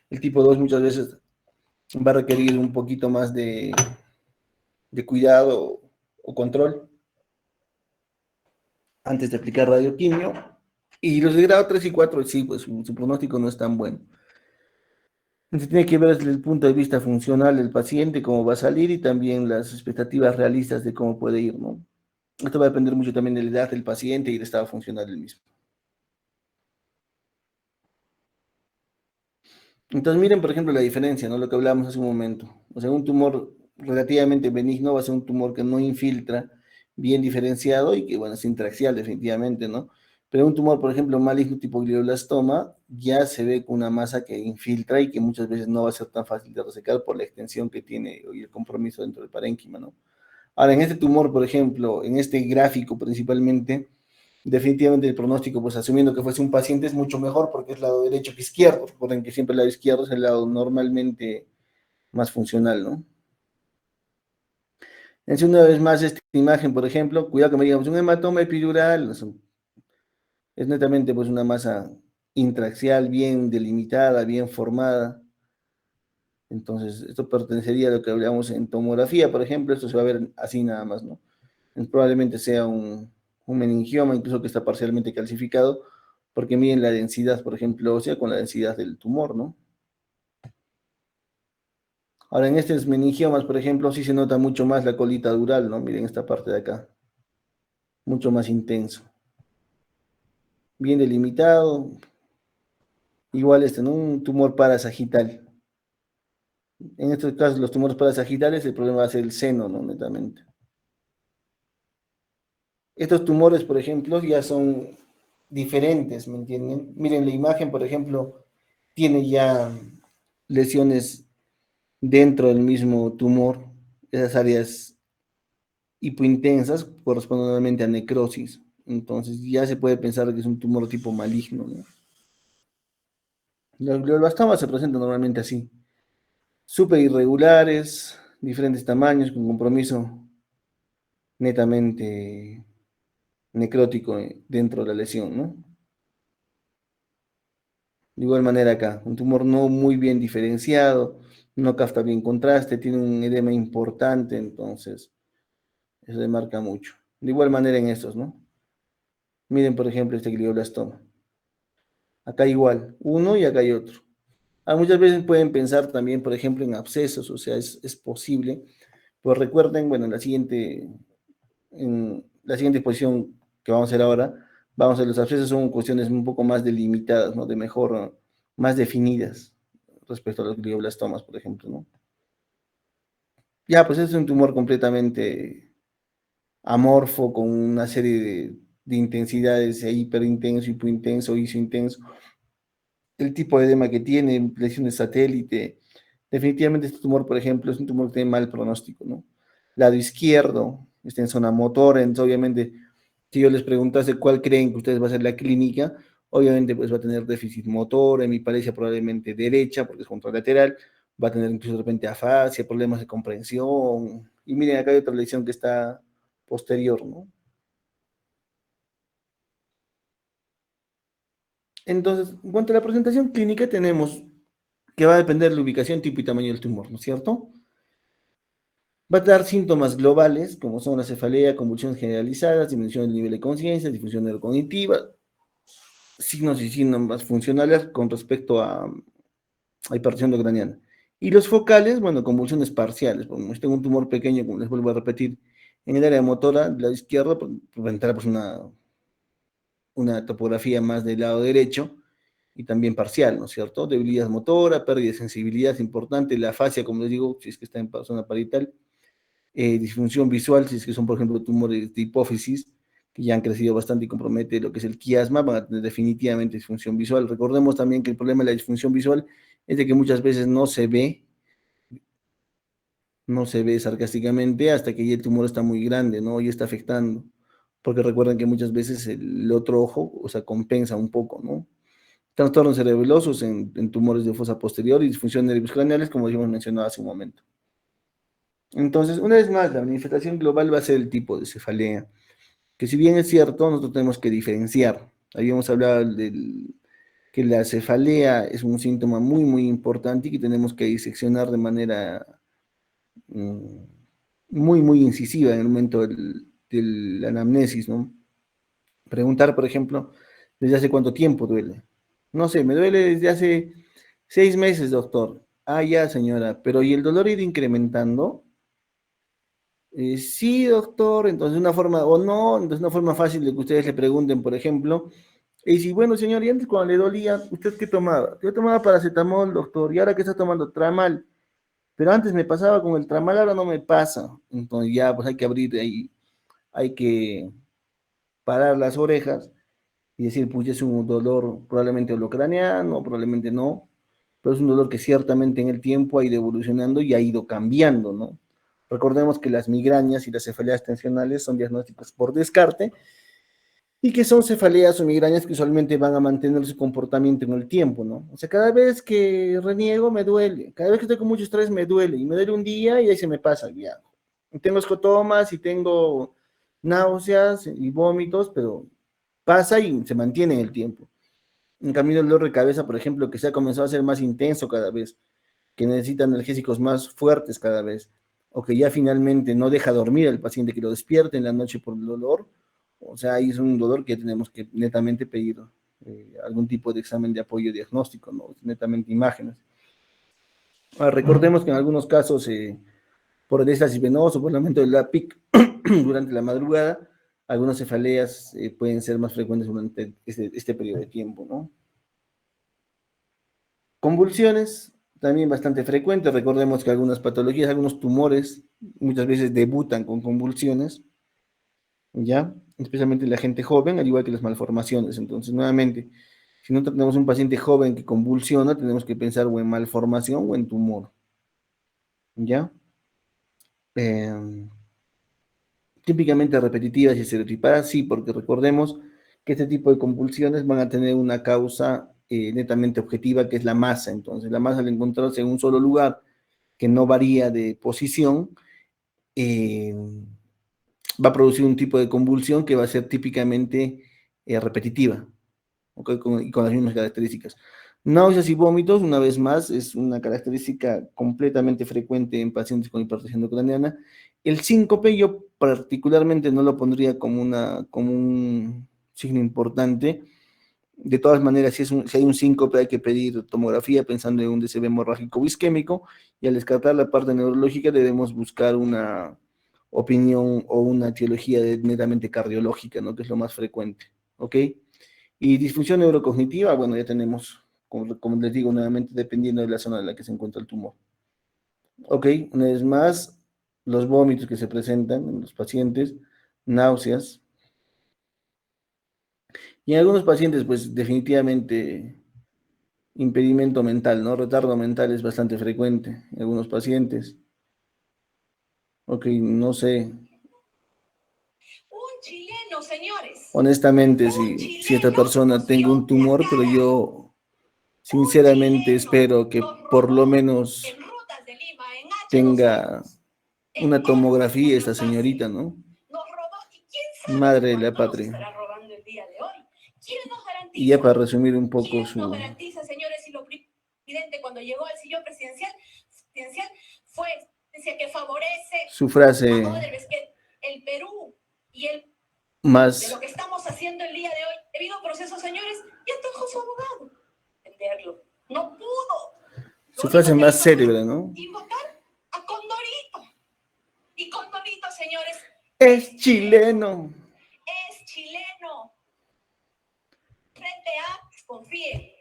S1: El tipo 2 muchas veces va a requerir un poquito más de cuidado o control antes de aplicar radioquimio. Y los de grado 3 y 4 sí, pues su pronóstico no es tan bueno. Se tiene que ver desde el punto de vista funcional del paciente, cómo va a salir y también las expectativas realistas de cómo puede ir, ¿no? Esto va a depender mucho también de la edad del paciente y del estado funcional del mismo. Entonces, miren, por ejemplo, la diferencia, ¿no? Lo que hablábamos hace un momento. O sea, un tumor relativamente benigno va a ser un tumor que no infiltra, bien diferenciado y que, bueno, es intraxial definitivamente, ¿no? Pero un tumor, por ejemplo, maligno tipo glioblastoma, ya se ve con una masa que infiltra y que muchas veces no va a ser tan fácil de resecar por la extensión que tiene y el compromiso dentro del parénquima, ¿no? Ahora, en este tumor, por ejemplo, en este gráfico principalmente, definitivamente el pronóstico, pues asumiendo que fuese un paciente, es mucho mejor porque es lado derecho que izquierdo. Recuerden que siempre el lado izquierdo es el lado normalmente más funcional, ¿no? Es una vez más esta imagen, por ejemplo, cuidado que me digamos, un hematoma epidural es netamente pues una masa intraxial bien delimitada, bien formada. Entonces, esto pertenecería a lo que hablamos en tomografía, por ejemplo, esto se va a ver así nada más, ¿no? Probablemente sea un meningioma, incluso que está parcialmente calcificado, porque miden la densidad, por ejemplo, ósea con la densidad del tumor, ¿no? Ahora, en estos meningiomas, por ejemplo, sí se nota mucho más la colita dural, ¿no? Miren esta parte de acá, mucho más intenso. Bien delimitado, igual este, ¿no? Un tumor parasagital. En estos casos, los tumores parasagitales, el problema va a ser el seno, ¿no? Netamente. Estos tumores, por ejemplo, ya son diferentes, ¿me entienden? Miren, la imagen, por ejemplo, tiene ya lesiones dentro del mismo tumor. Esas áreas hipointensas corresponden normalmente a necrosis. Entonces ya se puede pensar que es un tumor tipo maligno, ¿no? Los glioblastomas se presentan normalmente así. Súper irregulares, diferentes tamaños, con compromiso netamente necrótico dentro de la lesión, ¿no? De igual manera acá, un tumor no muy bien diferenciado, no capta bien contraste, tiene un edema importante, entonces eso le marca mucho. De igual manera en estos, ¿no? Miren, por ejemplo, este glioblastoma. Acá igual, uno y acá hay otro. Muchas veces pueden pensar también, por ejemplo, en abscesos, o sea, es posible. Pues recuerden, bueno, en la siguiente exposición que vamos a hacer ahora, vamos a ver, los abscesos son cuestiones un poco más delimitadas, ¿no? De mejor, más definidas respecto a los glioblastomas, por ejemplo, ¿no? Ya, pues es un tumor completamente amorfo con una serie de intensidades, hiperintenso, hipointenso, isointenso. El tipo de edema que tiene, lesiones satélite. Definitivamente este tumor, por ejemplo, es un tumor que tiene mal pronóstico, ¿no? Lado izquierdo, está en zona motora, entonces obviamente, si yo les preguntase cuál creen que ustedes va a ser la clínica, obviamente pues va a tener déficit motor, hemipalegia probablemente derecha, porque es contralateral, va a tener incluso de repente afasia, problemas de comprensión, y miren, acá hay otra lesión que está posterior, ¿no? Entonces, en cuanto a la presentación clínica, tenemos que va a depender de la ubicación, tipo y tamaño del tumor, ¿no es cierto? Va a dar síntomas globales, como son la cefalea, convulsiones generalizadas, disminución del nivel de conciencia, difusión neurocognitiva, signos y síntomas funcionales con respecto a hipertensión craneana. Y los focales, bueno, convulsiones parciales. Como si tengo un tumor pequeño, como les vuelvo a repetir, en el área motora, del lado izquierdo, pues, entrar pues una topografía más del lado derecho, y también parcial, ¿no es cierto? Debilidad motora, pérdida de sensibilidad es importante, la afasia, como les digo, si es que está en zona parietal, disfunción visual, si es que son, por ejemplo, tumores de hipófisis, que ya han crecido bastante y compromete lo que es el quiasma, van a tener definitivamente disfunción visual. Recordemos también que el problema de la disfunción visual es de que muchas veces no se ve sarcásticamente hasta que ya el tumor está muy grande, ¿no? Y está afectando. Porque recuerden que muchas veces el otro ojo, o sea, compensa un poco, ¿no? Trastornos cerebelosos en tumores de fosa posterior y disfunción de nervios craneales, como hemos mencionado hace un momento. Entonces, una vez más, la manifestación global va a ser el tipo de cefalea, que si bien es cierto, nosotros tenemos que diferenciar. Habíamos hablado que la cefalea es un síntoma muy, muy importante y que tenemos que diseccionar de manera mm, muy, muy incisiva en el momento del anamnesis, ¿no? Preguntar, por ejemplo, ¿desde hace cuánto tiempo duele? No sé, me duele desde hace 6 meses, doctor. Ah, ya, señora, pero ¿y el dolor ha ido incrementando? Sí, doctor, entonces una forma, o no, entonces una forma fácil de que ustedes le pregunten, por ejemplo, y si, bueno, señor, y antes cuando le dolía, ¿usted qué tomaba? Yo tomaba paracetamol, doctor, y ahora qué está tomando tramal, pero antes me pasaba con el tramal, ahora no me pasa. Entonces ya, pues hay que abrir ahí, hay que parar las orejas y decir, pues es un dolor probablemente holocraneano, probablemente no, pero es un dolor que ciertamente en el tiempo ha ido evolucionando y ha ido cambiando, ¿no? Recordemos que las migrañas y las cefaleas tensionales son diagnósticos por descarte y que son cefaleas o migrañas que usualmente van a mantener su comportamiento en el tiempo, ¿no? O sea, cada vez que reniego me duele, cada vez que estoy con mucho estrés me duele, y me duele un día y ahí se me pasa, ya. Y tengo escotomas y tengo náuseas y vómitos, pero pasa y se mantiene en el tiempo. En cambio, el dolor de cabeza, por ejemplo, que se ha comenzado a ser más intenso cada vez, que necesita analgésicos más fuertes cada vez, o que ya finalmente no deja dormir al paciente, que lo despierte en la noche por el dolor, o sea, ahí es un dolor que tenemos que netamente pedir algún tipo de examen de apoyo diagnóstico, ¿no? Netamente imágenes. Ahora, recordemos que en algunos casos, por el éxtasis venoso, por el aumento de la PIC durante la madrugada, algunas cefaleas pueden ser más frecuentes durante este periodo de tiempo, ¿no? Convulsiones, también bastante frecuentes. Recordemos que algunas patologías, algunos tumores, muchas veces debutan con convulsiones, ¿ya? Especialmente en la gente joven, al igual que las malformaciones. Entonces, nuevamente, si no tenemos un paciente joven que convulsiona, tenemos que pensar o en malformación o en tumor, ¿ya? Típicamente repetitivas y estereotipadas, sí, porque recordemos que este tipo de convulsiones van a tener una causa netamente objetiva, que es la masa. Entonces, la masa al encontrarse en un solo lugar que no varía de posición, eh, va a producir un tipo de convulsión que va a ser típicamente repetitiva, ¿okay? Y con las mismas características. Náuseas y vómitos, una vez más, es una característica completamente frecuente en pacientes con hipertensión endocraniana. El síncope yo particularmente no lo pondría como un signo importante. De todas maneras, si hay un síncope hay que pedir tomografía pensando en un DCB hemorrágico o isquémico, y al descartar la parte neurológica debemos buscar una opinión o una etiología netamente cardiológica, ¿no? Que es lo más frecuente. ¿ok? Y disfunción neurocognitiva, bueno, ya tenemos, como les digo nuevamente, dependiendo de la zona en la que se encuentra el tumor. Ok, una vez más, los vómitos que se presentan en los pacientes, náuseas. Y en algunos pacientes, pues definitivamente impedimento mental, ¿no? Retardo mental es bastante frecuente en algunos pacientes. Ok, no sé.
S5: Un chileno, señores.
S1: Honestamente,
S5: Un
S1: si esta
S5: chileno
S1: persona
S5: nos
S1: tenga
S5: dio
S1: un tumor,
S5: la
S1: pero
S5: cara.
S1: yo
S5: Un
S1: sinceramente
S5: chileno
S1: espero que
S5: nos
S1: por lo
S5: robó
S1: menos
S5: en Rutas de Lima, en
S1: tenga
S5: H2O,
S1: una
S5: en
S1: tomografía esta
S5: Cotopaxi.
S1: señorita, ¿no?
S5: Nos robó y quién sabe
S1: Madre de la
S5: cuánto nos
S1: patria.
S5: estará robando el día de hoy. ¿Quién nos
S1: Y ya
S5: garantiza?
S1: para resumir un poco
S5: ¿Quién nos garantiza, señores, si lo presidente cuando llegó al sillón presidencial fue que favorece
S1: su
S5: a
S1: frase
S5: Odebrecht, que el Perú y el de
S1: más,
S5: lo que estamos haciendo el día de hoy, debido a un proceso, señores, ya trajo su abogado entenderlo. No pudo. Lo
S1: su
S5: único
S1: frase
S5: que
S1: más
S5: hizo fue
S1: célebre, ¿no?
S5: invocar a Condorito. Y Condorito, señores,
S1: Es chileno.
S5: es chileno. Frente a, confíe.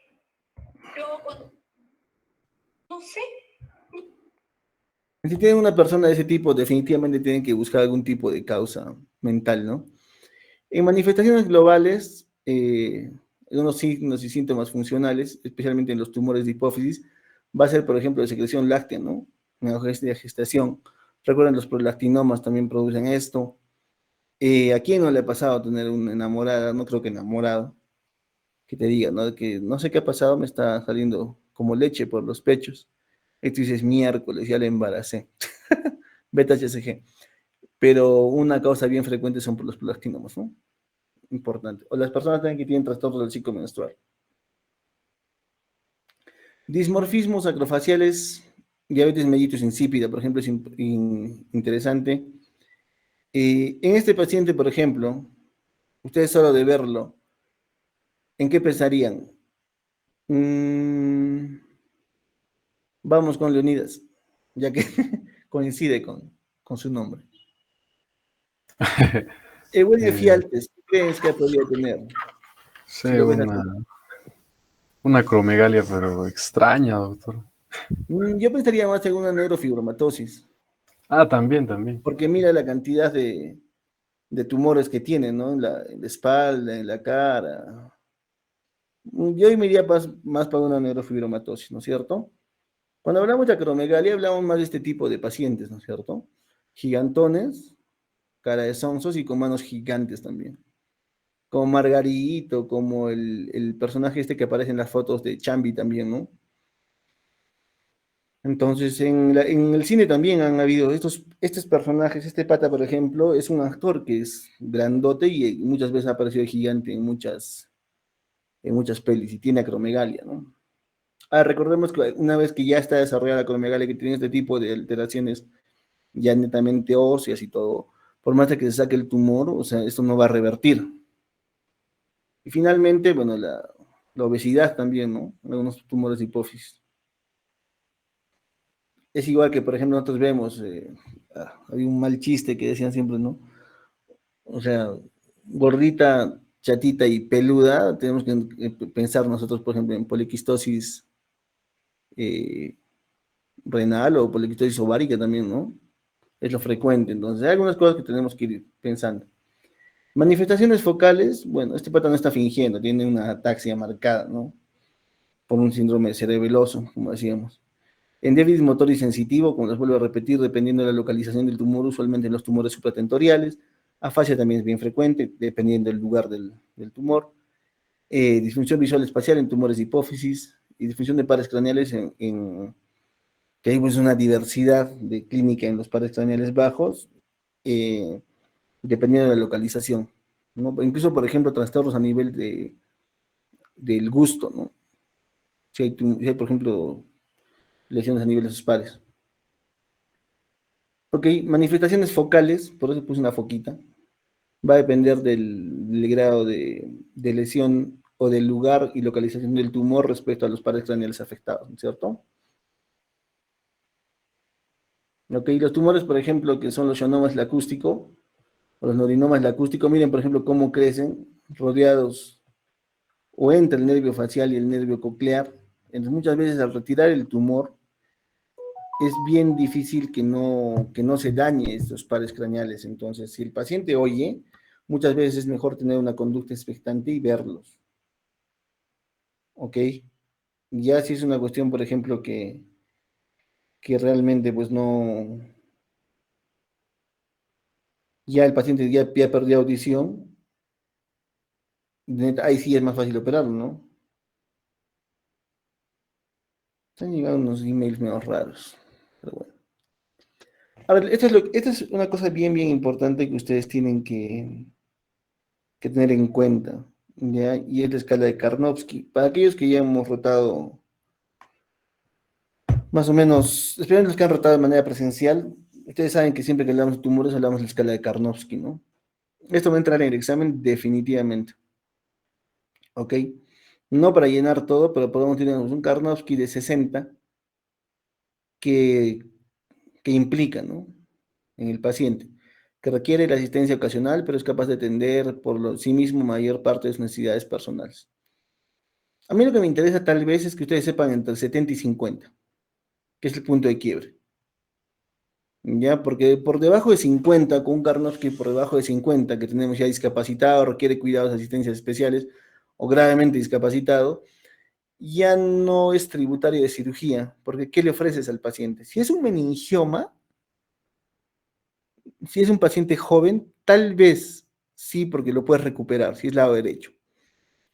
S5: Luego, cuando, no sé,
S1: Si tienen una persona de ese tipo, definitivamente tienen que buscar algún tipo de causa mental, ¿no? En manifestaciones globales, en unos signos y síntomas funcionales, especialmente en los tumores de hipófisis, va a ser, por ejemplo, de secreción láctea, ¿no? En la gestación. Recuerden, los prolactinomas también producen esto. ¿A quién no le ha pasado tener una enamorada? No creo que enamorado, que te diga, ¿no? Que no sé qué ha pasado, me está saliendo como leche por los pechos. Y tú dices, miércoles, ya le embaracé. Beta-HCG. Pero una causa bien frecuente son por los prolactinomas, ¿no? Importante. O las personas también que tienen trastornos del ciclo menstrual. Dismorfismos acrofaciales, diabetes mellitus insípida, por ejemplo, es interesante. En este paciente, por ejemplo, ustedes solo de verlo, ¿en qué pensarían? Mm, vamos con Leonidas, ya que coincide con su nombre. Eugenia
S6: Eh,
S1: Fialtes, ¿qué crees que podría tener?
S6: sí,
S1: Si lo ves así.
S6: una acromegalia, pero extraña, doctor.
S1: Yo pensaría más en una neurofibromatosis,
S6: Ah, también, también.
S1: porque mira la cantidad de tumores que tiene, ¿no? En la espalda, en la cara. Yo me iría más para una neurofibromatosis, ¿no es cierto? Cuando hablamos de acromegalia, hablamos más de este tipo de pacientes, ¿no es cierto? Gigantones, cara de sonsos y con manos gigantes también. Como Margarito, como el personaje este que aparece en las fotos de Chambi también, ¿no? Entonces, en el cine también han habido estos personajes. Este pata, por ejemplo, es un actor que es grandote y muchas veces ha aparecido de gigante en muchas pelis y tiene acromegalia, ¿no? Recordemos que una vez que ya está desarrollada la acromegalia, que tiene este tipo de alteraciones ya netamente óseas y todo, por más de que se saque el tumor, o sea, esto no va a revertir. Y finalmente, bueno, la obesidad también, ¿no? Algunos tumores de hipófisis. Es igual que, por ejemplo, nosotros vemos, hay un mal chiste que decían siempre, ¿no? O sea, gordita, chatita y peluda, tenemos que pensar nosotros, por ejemplo, en poliquistosis eh, renal o poliquistosis ovárica también, ¿no? Es lo frecuente. Entonces, hay algunas cosas que tenemos que ir pensando. Manifestaciones focales, bueno, este pata no está fingiendo, tiene una ataxia marcada, ¿no? Por un síndrome cerebeloso, como decíamos. En déficit motor y sensitivo, como les vuelvo a repetir, dependiendo de la localización del tumor, usualmente en los tumores supratentoriales. Afasia también es bien frecuente, dependiendo del lugar del tumor. Disfunción visual espacial en tumores de hipófisis y disfunción de pares craneales que hay pues una diversidad de clínica en los pares craneales bajos, eh, dependiendo de la localización, ¿no? Incluso, por ejemplo, trastornos a nivel del gusto, ¿no? Si hay, por ejemplo, lesiones a nivel de sus pares. Ok, manifestaciones focales, por eso puse una foquita, va a depender del grado de lesión o del lugar y localización del tumor respecto a los pares craneales afectados, ¿no es cierto? Ok, los tumores, por ejemplo, que son los schwannomas acústico o los neurinomas acústico, miren, por ejemplo, cómo crecen, rodeados o entre el nervio facial y el nervio coclear. Entonces, muchas veces al retirar el tumor, es bien difícil que no se dañe estos pares craneales. Entonces, si el paciente oye, muchas veces es mejor tener una conducta expectante y verlos. ¿Ok? Ya si es una cuestión, por ejemplo, que realmente pues no, ya el paciente ya perdió audición, ahí sí es más fácil operarlo, ¿no? Están llegando unos emails medio raros, pero bueno. Ahora, esto es una cosa bien, bien importante que ustedes tienen que tener en cuenta, ¿ya? Y es la escala de Karnofsky. Para aquellos que ya hemos rotado, más o menos, especialmente los que han rotado de manera presencial, ustedes saben que siempre que hablamos de tumores hablamos de la escala de Karnofsky, ¿no? Esto va a entrar en el examen definitivamente, ¿ok? No para llenar todo, pero podemos tener un Karnofsky de 60 que, que implica, ¿no? En el paciente, que requiere la asistencia ocasional, pero es capaz de atender sí mismo mayor parte de sus necesidades personales. A mí lo que me interesa tal vez es que ustedes sepan entre 70 y 50, que es el punto de quiebre. ¿Ya? Porque por debajo de 50, con un Karnofsky por debajo de 50, que tenemos ya discapacitado, requiere cuidados, asistencias especiales, o gravemente discapacitado, ya no es tributario de cirugía, porque ¿qué le ofreces al paciente? Si es un meningioma, si es un paciente joven, tal vez sí, porque lo puedes recuperar, si es lado derecho.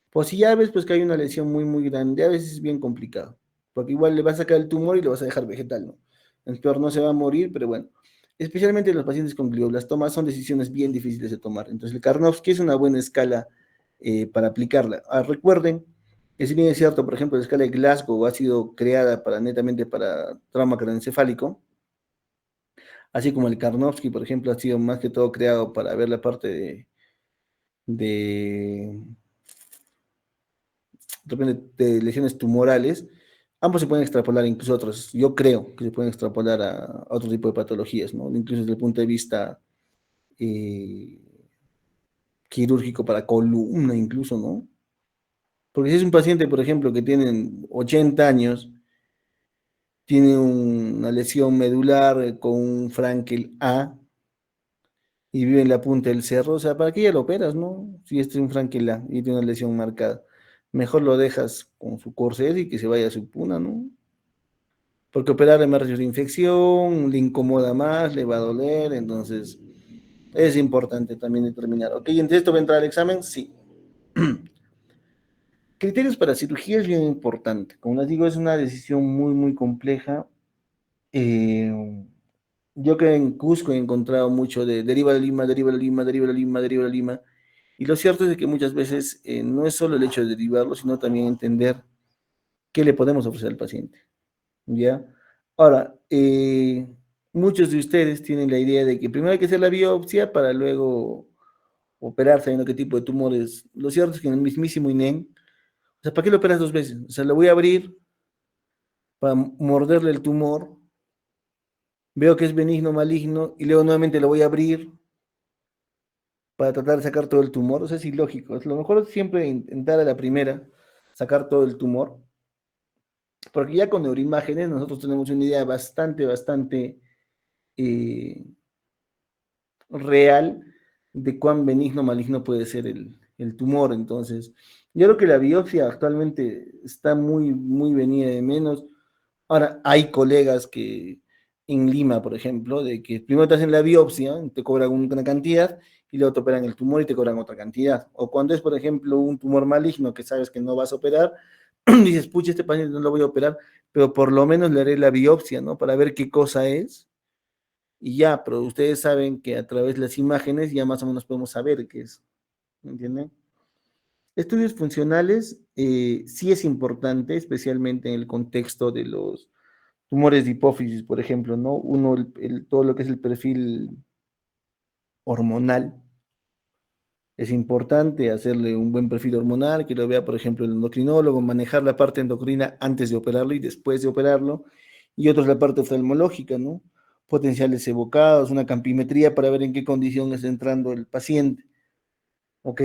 S1: Pues si ya ves pues, que hay una lesión muy, muy grande, a veces es bien complicado, porque igual le vas a sacar el tumor y lo vas a dejar vegetal, ¿no? El peor no se va a morir, pero bueno. Especialmente los pacientes con glioblastomas son decisiones bien difíciles de tomar. Entonces el Karnofsky es una buena escala para aplicarla. Recuerden que si bien es cierto, por ejemplo, la escala de Glasgow ha sido creada netamente para trauma craneoencefálico, así como el Karnofsky, por ejemplo, ha sido más que todo creado para ver la parte de, de lesiones tumorales. Ambos se pueden extrapolar incluso a otros, yo creo que se pueden extrapolar a otro tipo de patologías, ¿no? Incluso desde el punto de vista eh, quirúrgico para columna incluso, ¿no? Porque si es un paciente, por ejemplo, que tiene 80 años, tiene una lesión medular con un Frankel A y vive en la punta del cerro, o sea, ¿para qué ya lo operas, no? Si este es un Frankel A y tiene una lesión marcada, mejor lo dejas con su corset y que se vaya a su puna, ¿no? Porque operarle más riesgo de infección, le incomoda más, le va a doler, entonces es importante también determinar, ¿ok? Entonces, ¿esto va a entrar al examen? Sí. Criterios para cirugía es bien importante. Como les digo, es una decisión muy, muy compleja. Eh, yo que en Cusco he encontrado mucho de deriva de Lima, deriva de Lima, deriva de Lima, deriva de Lima. Y lo cierto es de que muchas veces no es solo el hecho de derivarlo, sino también entender qué le podemos ofrecer al paciente. ¿Ya? Ahora, muchos de ustedes tienen la idea de que primero hay que hacer la biopsia para luego operar sabiendo qué tipo de tumores. Lo cierto es que en el mismísimo INEM, o sea, ¿para qué lo operas dos veces? O sea, lo voy a abrir para morderle el tumor, veo que es benigno, maligno, y luego nuevamente lo voy a abrir para tratar de sacar todo el tumor. O sea, es ilógico. Lo mejor es siempre intentar a la primera sacar todo el tumor, porque ya con neuroimágenes nosotros tenemos una idea bastante eh, real de cuán benigno, maligno puede ser el tumor. Entonces, yo creo que la biopsia actualmente está muy, muy venida de menos. Ahora, hay colegas que en Lima, por ejemplo, de que primero te hacen la biopsia, te cobran una cantidad y luego te operan el tumor y te cobran otra cantidad. O cuando es, por ejemplo, un tumor maligno que sabes que no vas a operar, dices, pucha, este paciente no lo voy a operar, pero por lo menos le haré la biopsia, ¿no? Para ver qué cosa es. Y ya, pero ustedes saben que a través de las imágenes ya más o menos podemos saber qué es. ¿Me entienden? Estudios funcionales sí es importante, especialmente en el contexto de los tumores de hipófisis, por ejemplo, ¿no? Uno, todo lo que es el perfil hormonal. Es importante hacerle un buen perfil hormonal, que lo vea, por ejemplo, el endocrinólogo, manejar la parte endocrina antes de operarlo y después de operarlo, y otros la parte oftalmológica, ¿no? Potenciales evocados, una campimetría para ver en qué condición está entrando el paciente, ¿ok?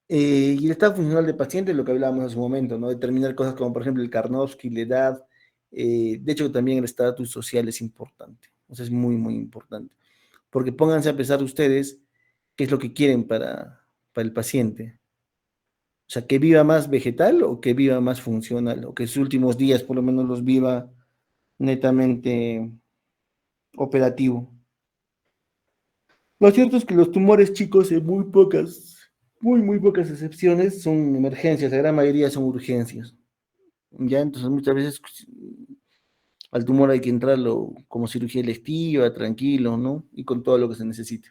S1: Y el estado funcional del paciente, lo que hablábamos hace un momento, ¿no? Determinar cosas como, por ejemplo, el Karnofsky, la edad. De hecho, también el estatus social es importante. O sea, es muy, muy importante. Porque pónganse a pensar ustedes qué es lo que quieren para el paciente. O sea, que viva más vegetal o que viva más funcional, o que sus últimos días por lo menos los viva netamente operativo. Lo cierto es que los tumores chicos, en muy pocas excepciones, son emergencias, la gran mayoría son urgencias. Ya, entonces muchas veces al tumor hay que entrarlo como cirugía electiva, tranquilo, ¿no? Y con todo lo que se necesite.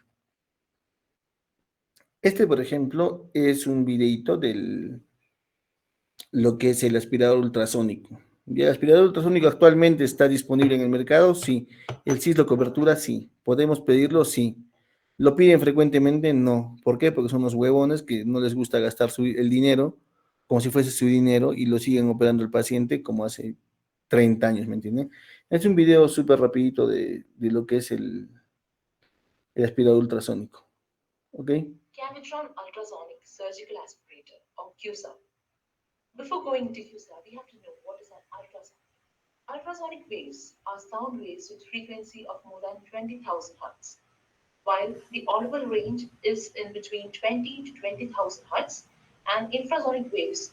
S1: Este, por ejemplo, es un videito del lo que es el aspirador ultrasónico. ¿Y el aspirador ultrasónico actualmente está disponible en el mercado? Sí. ¿El cislo cobertura? Sí. ¿Podemos pedirlo? Sí. ¿Lo piden frecuentemente? No. ¿Por qué? Porque son unos huevones que no les gusta gastar el dinero como si fuese su dinero y lo siguen operando el paciente como hace 30 años, ¿me entienden? Es un video súper rapidito de lo que es el aspirador ultrasónico. ¿Ok?
S5: Cavitron ultrasonic surgical aspirator, or QSA. Before going to QSA, we have to know what is an ultrasound. Ultrasonic waves are sound waves with frequency of more than 20,000 hertz. While the audible range is in between 20 to 20,000 hertz, and infrasonic waves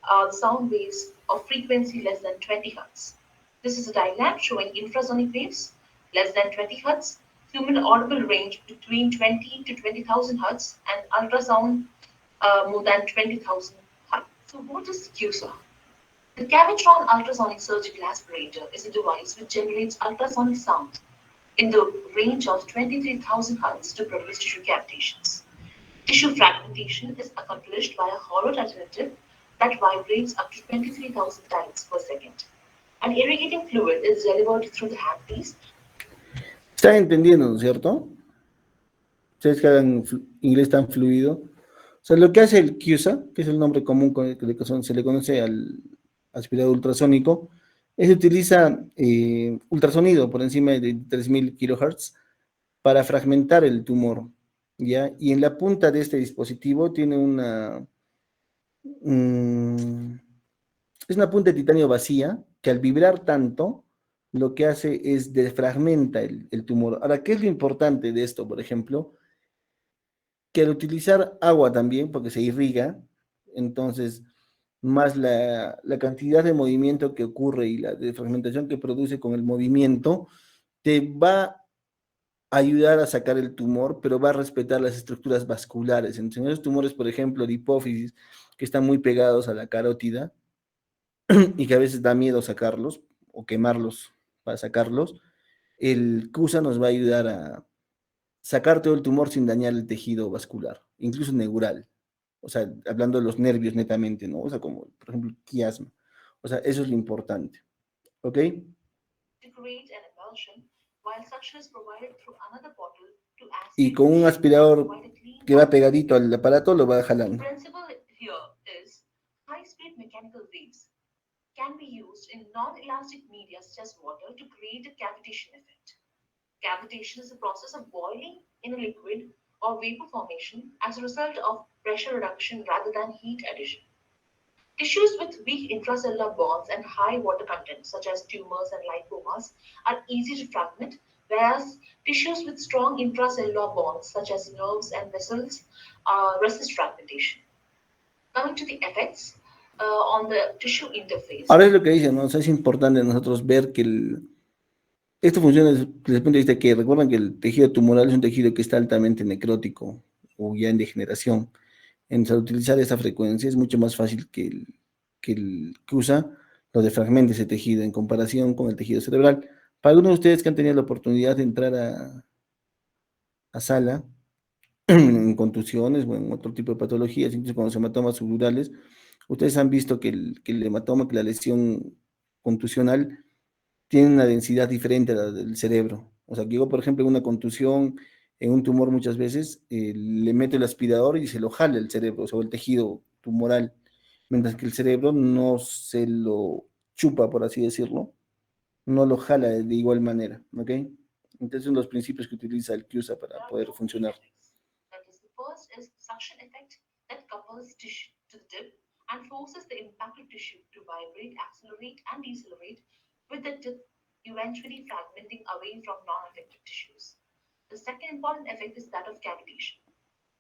S5: are the sound waves of frequency less than 20 hertz. This is a diagram showing infrasonic waves less than 20 hertz, human audible range between 20 to 20,000 hertz, and ultrasound more than 20,000 hertz. So, what is QSA? The Cavitron ultrasonic surgical aspirator is a device which generates ultrasonic sound in the range of 23,000 hertz to produce tissue cavitations. Tissue fragmentation is accomplished by a hollow retentive that vibrates up to 23,000 times per second. An irrigating fluid is delivered through the handpiece.
S1: ¿Están entendiendo, no es cierto? Ustedes que hagan inglés tan fluido. O sea, lo que hace el QSA, que es el nombre común con el que se le conoce al aspirador ultrasónico, es utiliza ultrasonido por encima de 3000 kHz para fragmentar el tumor, ¿ya? Y en la punta de este dispositivo tiene es una punta de titanio vacía que al vibrar tanto, lo que hace es defragmenta el tumor. Ahora, ¿qué es lo importante de esto, por ejemplo? Que al utilizar agua también, porque se irriga, entonces más la cantidad de movimiento que ocurre y la defragmentación que produce con el movimiento, te va a ayudar a sacar el tumor, pero va a respetar las estructuras vasculares. Entonces, en esos tumores, por ejemplo, de hipófisis, que están muy pegados a la carótida y que a veces da miedo sacarlos o quemarlos para sacarlos, el CUSA nos va a ayudar a sacar todo el tumor sin dañar el tejido vascular, incluso neural. O sea, hablando de los nervios netamente, ¿no? O sea, como, por ejemplo, el quiasma. O sea, eso es lo importante. ¿Ok? Y con un aspirador que va pegadito al aparato, lo va jalando.
S5: Can be used in non-elastic media such as water to create a cavitation effect. Cavitation is the process of boiling in a liquid or vapor formation as a result of pressure reduction rather than heat addition. Tissues with weak intracellular bonds and high water content, such as tumors and lipomas, are easy to fragment, whereas tissues with strong intracellular bonds, such as nerves and vessels, resist fragmentation. Coming to the effects, on the tissue interface.
S1: Ahora es lo que dicen, ¿no? O sea, es importante nosotros ver que esto funciona desde el punto de vista que recuerdan que el tejido tumoral es un tejido que está altamente necrótico o ya en degeneración. Entonces, al utilizar esa frecuencia es mucho más fácil que el CUSA lo defragmente ese tejido en comparación con el tejido cerebral. Para algunos de ustedes que han tenido la oportunidad de entrar a sala en contusiones o en otro tipo de patologías, incluso con los hematomas subdurales, ustedes han visto que el hematoma, que la lesión contusional tiene una densidad diferente a la del cerebro. O sea, que yo, por ejemplo, en una contusión, en un tumor muchas veces, le meto el aspirador y se lo jala el cerebro, o sea, el tejido tumoral, mientras que el cerebro no se lo chupa, por así decirlo, no lo jala de igual manera, ¿ok? Entonces son los principios que utiliza el CUSA para poder funcionar.
S5: The first is suction effect, that couples tissue to the tip and forces the impacted tissue to vibrate, accelerate, and decelerate, with the tip eventually fragmenting away from non-affected tissues. The second important effect is that of cavitation.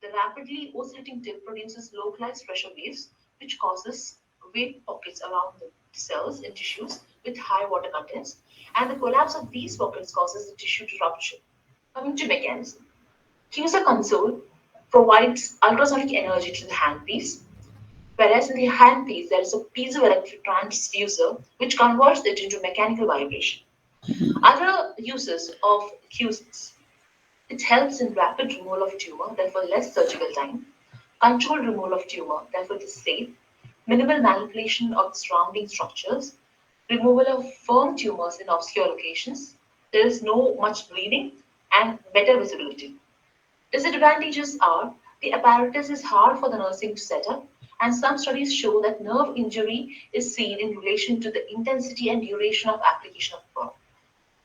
S5: The rapidly oscillating tip produces localized pressure waves, which causes wave pockets around the cells and tissues with high water contents, and the collapse of these pockets causes the tissue to rupture. Coming to mechanism, Cusa console provides ultrasonic energy to the handpiece, whereas in the handpiece there is a piezoelectric transducer which converts it into mechanical vibration. Other uses of Cusas: it helps in rapid removal of tumor, therefore less surgical time, controlled removal of tumor, therefore it is safe, minimal manipulation of the surrounding structures, removal of firm tumors in obscure locations, there is no much bleeding, and better visibility. Disadvantages are the apparatus is hard for the nursing to set up, and some studies show that nerve injury is seen in relation to the intensity and duration of application of the product.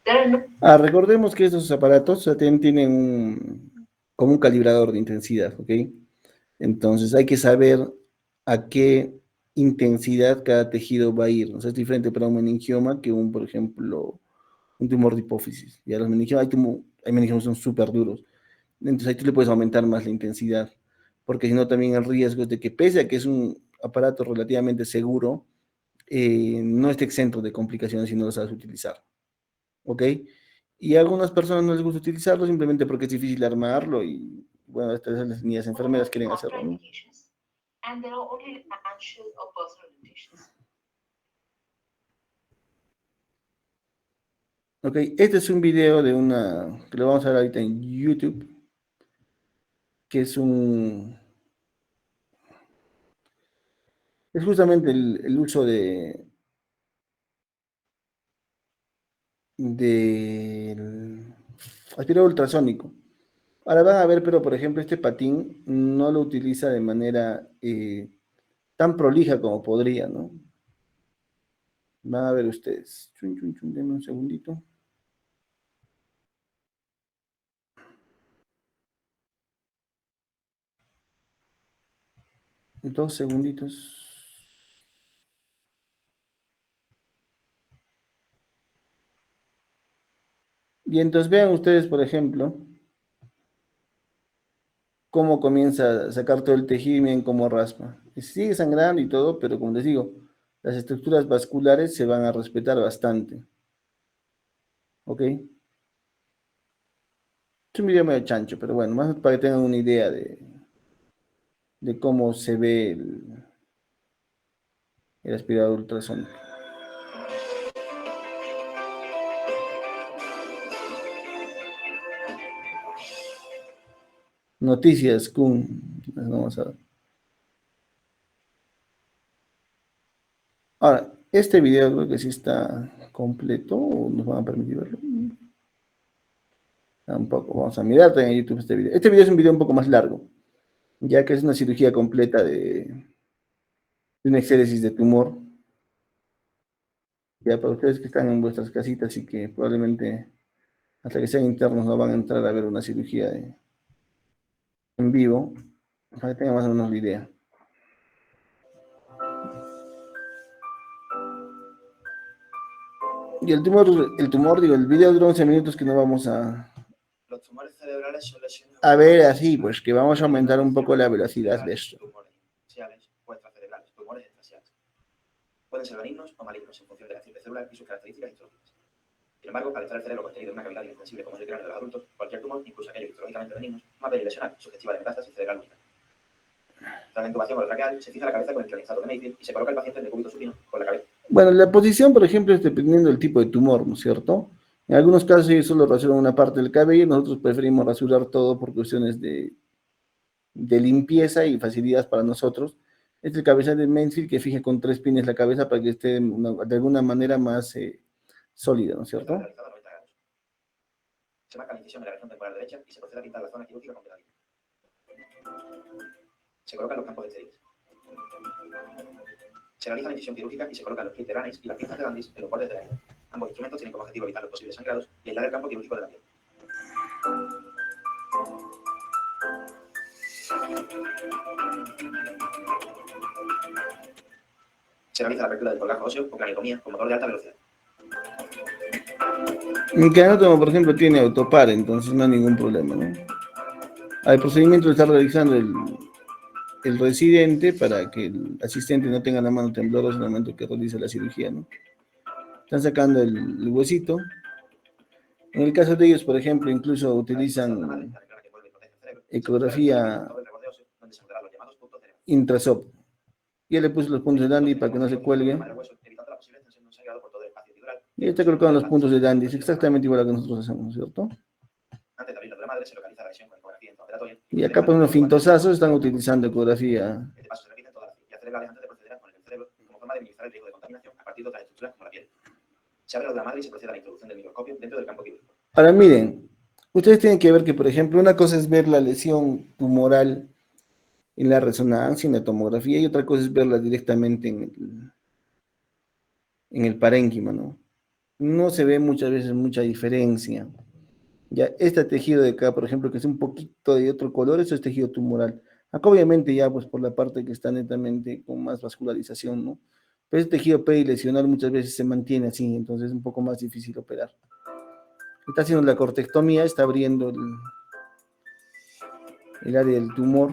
S5: There are no
S1: Recordemos que estos aparatos también tienen como un calibrador de intensidad, ¿ok? Entonces hay que saber a qué intensidad cada tejido va a ir. O sea, es diferente para un meningioma que por ejemplo, un tumor de hipófisis. Ya los meningiomas, hay meningiomas que son súper duros. Entonces ahí tú le puedes aumentar más la intensidad, porque si no también el riesgo es de que pese a que es un aparato relativamente seguro, no esté exento de complicaciones si no lo sabes utilizar. ¿Ok? Y a algunas personas no les gusta utilizarlo simplemente porque es difícil armarlo y, bueno, ni las enfermeras quieren hacerlo, ¿no?
S5: contraindications, and there are only financial or personal limitations.
S1: Ok, este es un video que lo vamos a ver ahorita en YouTube, que es justamente el uso del aspirador ultrasónico. Ahora van a ver, pero por ejemplo, este patín no lo utiliza de manera tan prolija como podría, ¿no? Van a ver ustedes. Chun, chun, chun, denme un segundito. Dos segunditos. Y entonces vean ustedes, por ejemplo, cómo comienza a sacar todo el tejido y miren cómo raspa. Sigue sangrando y todo, pero como les digo, las estructuras vasculares se van a respetar bastante. ¿Ok? Es un video medio chancho, pero bueno, más para que tengan una idea de cómo se ve el aspirador ultrasónico. Noticias, Kun. Vamos a ver. Ahora, este video creo que sí está completo, o nos van a permitir verlo. Tampoco, vamos a mirar en YouTube este video. Este video es un video un poco más largo, ya que es una cirugía completa de una exéresis de tumor. Ya para ustedes que están en vuestras casitas y que probablemente hasta que sean internos no van a entrar a ver una cirugía en vivo, para que tengan más o menos la idea. Y el video dura 11 minutos que no vamos a...
S7: Los tumores cerebrales son lesiones...
S1: A ver, así, pues que vamos a aumentar un poco la velocidad de esto.
S7: Tumores faciales o extracerebrales, tumores extraciales. Pueden ser benignos o malignos en función de la estirpe celular y sus características histológicas. Sin embargo, al estar el cerebro contenido en una cavidad insensible como es el cráneo de los adultos, cualquier tumor, incluso aquellos histológicamente benignos, más débil lesional, susceptible de metástasis cerebral única. Tras la intubación orotraqueal, se fija la cabeza con el cranizato de Mayfield y se coloca el paciente en el cúbito supino con la cabeza.
S1: Bueno, la posición, por ejemplo, es dependiendo del tipo de tumor, ¿no es cierto? En algunos casos ellos solo rasuran una parte del cabello, nosotros preferimos rasurar todo por cuestiones de limpieza y facilidad para nosotros. Este es el cabezal de Mansfield que fija con 3 pines la cabeza para que esté de alguna manera más sólida, ¿no es cierto?
S7: Realizado a 90 grados. Se marca la incisión en la región temporal derecha y se procede a pintar la zona quirúrgica con peladilla. Se colocan los campos de estériles. Se realiza la incisión quirúrgica y se colocan los kits de Raneix y las pinzas de Dandis en los bordes de la herida. Ambos instrumentos tienen como objetivo evitar los posibles sangrados y aislar el campo quirúrgico de la piel. Se realiza la apertura del colgajo óseo o craniotomía con motor de alta velocidad.
S1: El craniotomo, por ejemplo, tiene autopar, entonces no hay ningún problema, ¿no? El procedimiento lo está realizando el residente para que el asistente no tenga la mano temblorosa en el momento que realiza la cirugía, ¿no? Están sacando el huesito. En el caso de ellos, por ejemplo, incluso utilizan ecografía intrasop. Ya le puse los puntos de Dandy para que no se cuelgue. Y está colocando los puntos de Dandy. Es exactamente igual a lo que nosotros hacemos, ¿cierto?
S7: Antes de abrir la madre se localiza la lesión con ecografía intraoperatoria.
S1: Y acá por unos fintosazos están utilizando ecografía.
S7: Este paso se repite en todas las cirugías cerebrales antes de proceder a poner el cerebro como forma de minimizar el riesgo de contaminación a partir de otras estructuras como la piel. Se abre la madre y se procede a la introducción del microscopio dentro del campo quirúrgico.
S1: Ahora miren, ustedes tienen que ver que, por ejemplo, una cosa es ver la lesión tumoral en la resonancia, en la tomografía, y otra cosa es verla directamente en el parénquima, ¿no? No se ve muchas veces mucha diferencia. Ya, este tejido de acá, por ejemplo, que es un poquito de otro color, eso es tejido tumoral. Acá obviamente ya, pues por la parte que está netamente con más vascularización, ¿no? Pero ese tejido perilesional muchas veces se mantiene así, entonces es un poco más difícil operar. Está haciendo la cortectomía, está abriendo el área del tumor.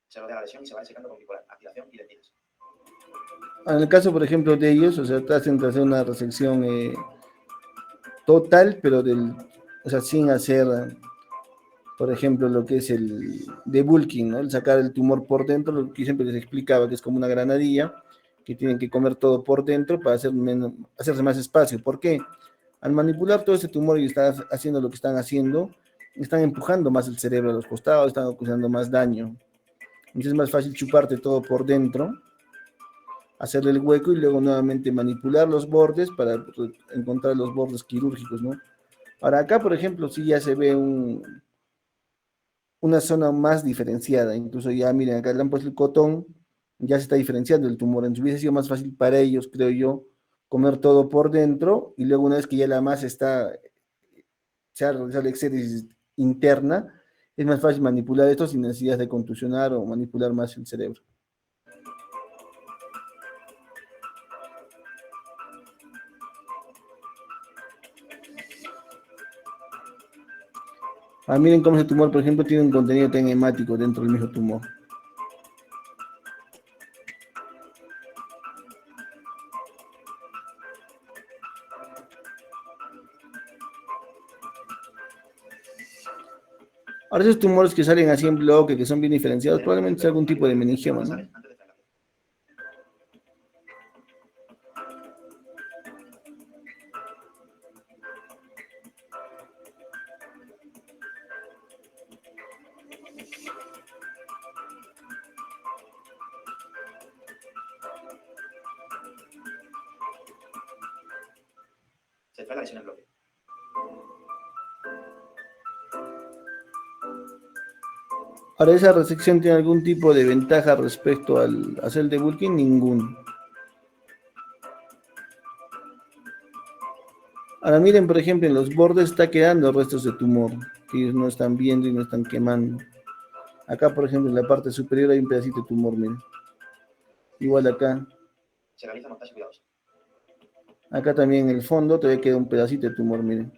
S7: Se rodea la lesión y se va secando con bipolar, aspiración y lentinas.
S1: En el caso, por ejemplo, de ellos, o sea, hacen hacer una resección total, pero o sea, sin hacer, por ejemplo, lo que es el debulking, ¿no? El sacar el tumor por dentro, lo que siempre les explicaba, que es como una granadilla, que tienen que comer todo por dentro para hacerse más espacio. ¿Por qué? Al manipular todo ese tumor y estar haciendo lo que están haciendo, están empujando más el cerebro a los costados, están ocasionando más daño. Entonces es más fácil chuparte todo por dentro, hacerle el hueco y luego nuevamente manipular los bordes para encontrar los bordes quirúrgicos, ¿no? Ahora acá, por ejemplo, sí ya se ve una zona más diferenciada, incluso ya miren, acá le han puesto el cotón, ya se está diferenciando el tumor, entonces hubiese sido más fácil para ellos, creo yo, comer todo por dentro y luego una vez que ya la masa se ha realizado la exéresis interna, es más fácil manipular esto sin necesidad de contusionar o manipular más el cerebro. Miren cómo ese tumor, por ejemplo, tiene un contenido tan hemático dentro del mismo tumor. Ahora esos tumores que salen así en bloque, que son bien diferenciados, probablemente sea algún tipo de meningioma, ¿no?
S7: Se trae la lesión en bloque.
S1: Ahora, ¿esa resección tiene algún tipo de ventaja respecto al hacer el debulking? Ninguno. Ahora miren, por ejemplo, en los bordes está quedando restos de tumor, que ellos no están viendo y no están quemando. Acá, por ejemplo, en la parte superior hay un pedacito de tumor, miren. Igual acá.
S7: Se realiza montaje cuidadoso.
S1: Acá también en el fondo todavía queda un pedacito de tumor, miren.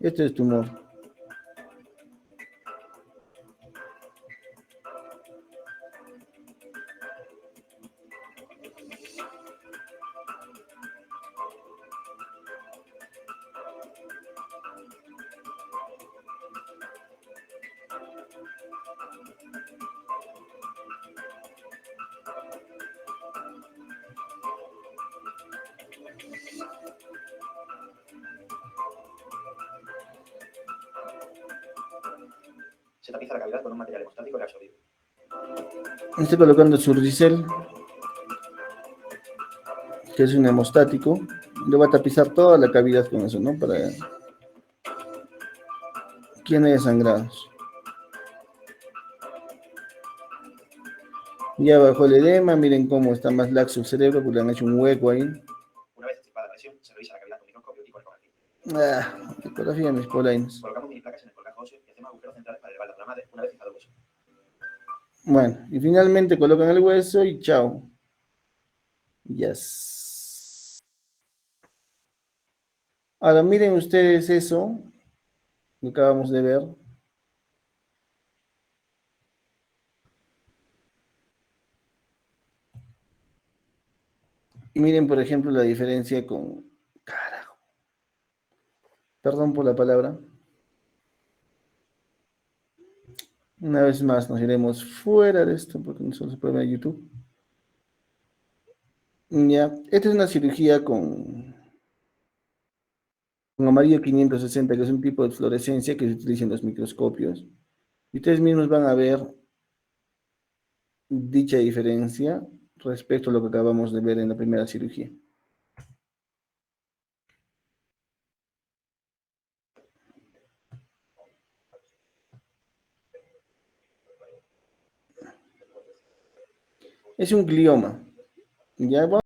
S1: Este es tumor.
S7: Se tapiza la cavidad con un material hemostático reabsorbido.
S1: Estoy colocando Surgicel, que es un hemostático. Le va a tapizar toda la cavidad con eso, ¿no? Para que no haya sangrados. Ya bajó el edema, miren cómo está más laxo el cerebro, porque le han hecho un hueco ahí.
S7: Una vez extirpada la lesión, se revisa la cavidad con microscopio y con ecografía.
S1: Ecografía, mis polainos.
S7: Colocamos mini placas en el colgajo óseo madre una vez fijado el hueso.
S1: Bueno, y finalmente colocan el hueso y chao. Yes. Ahora miren ustedes eso que acabamos de ver. Y miren, por ejemplo, la diferencia con... Carajo. Perdón por la palabra. Una vez más nos iremos fuera de esto porque no solo se puede ver en YouTube. Ya, esta es una cirugía con amarillo 560, que es un tipo de fluorescencia que se utiliza en los microscopios. Y ustedes mismos van a ver dicha diferencia respecto a lo que acabamos de ver en la primera cirugía. Es un glioma. Ya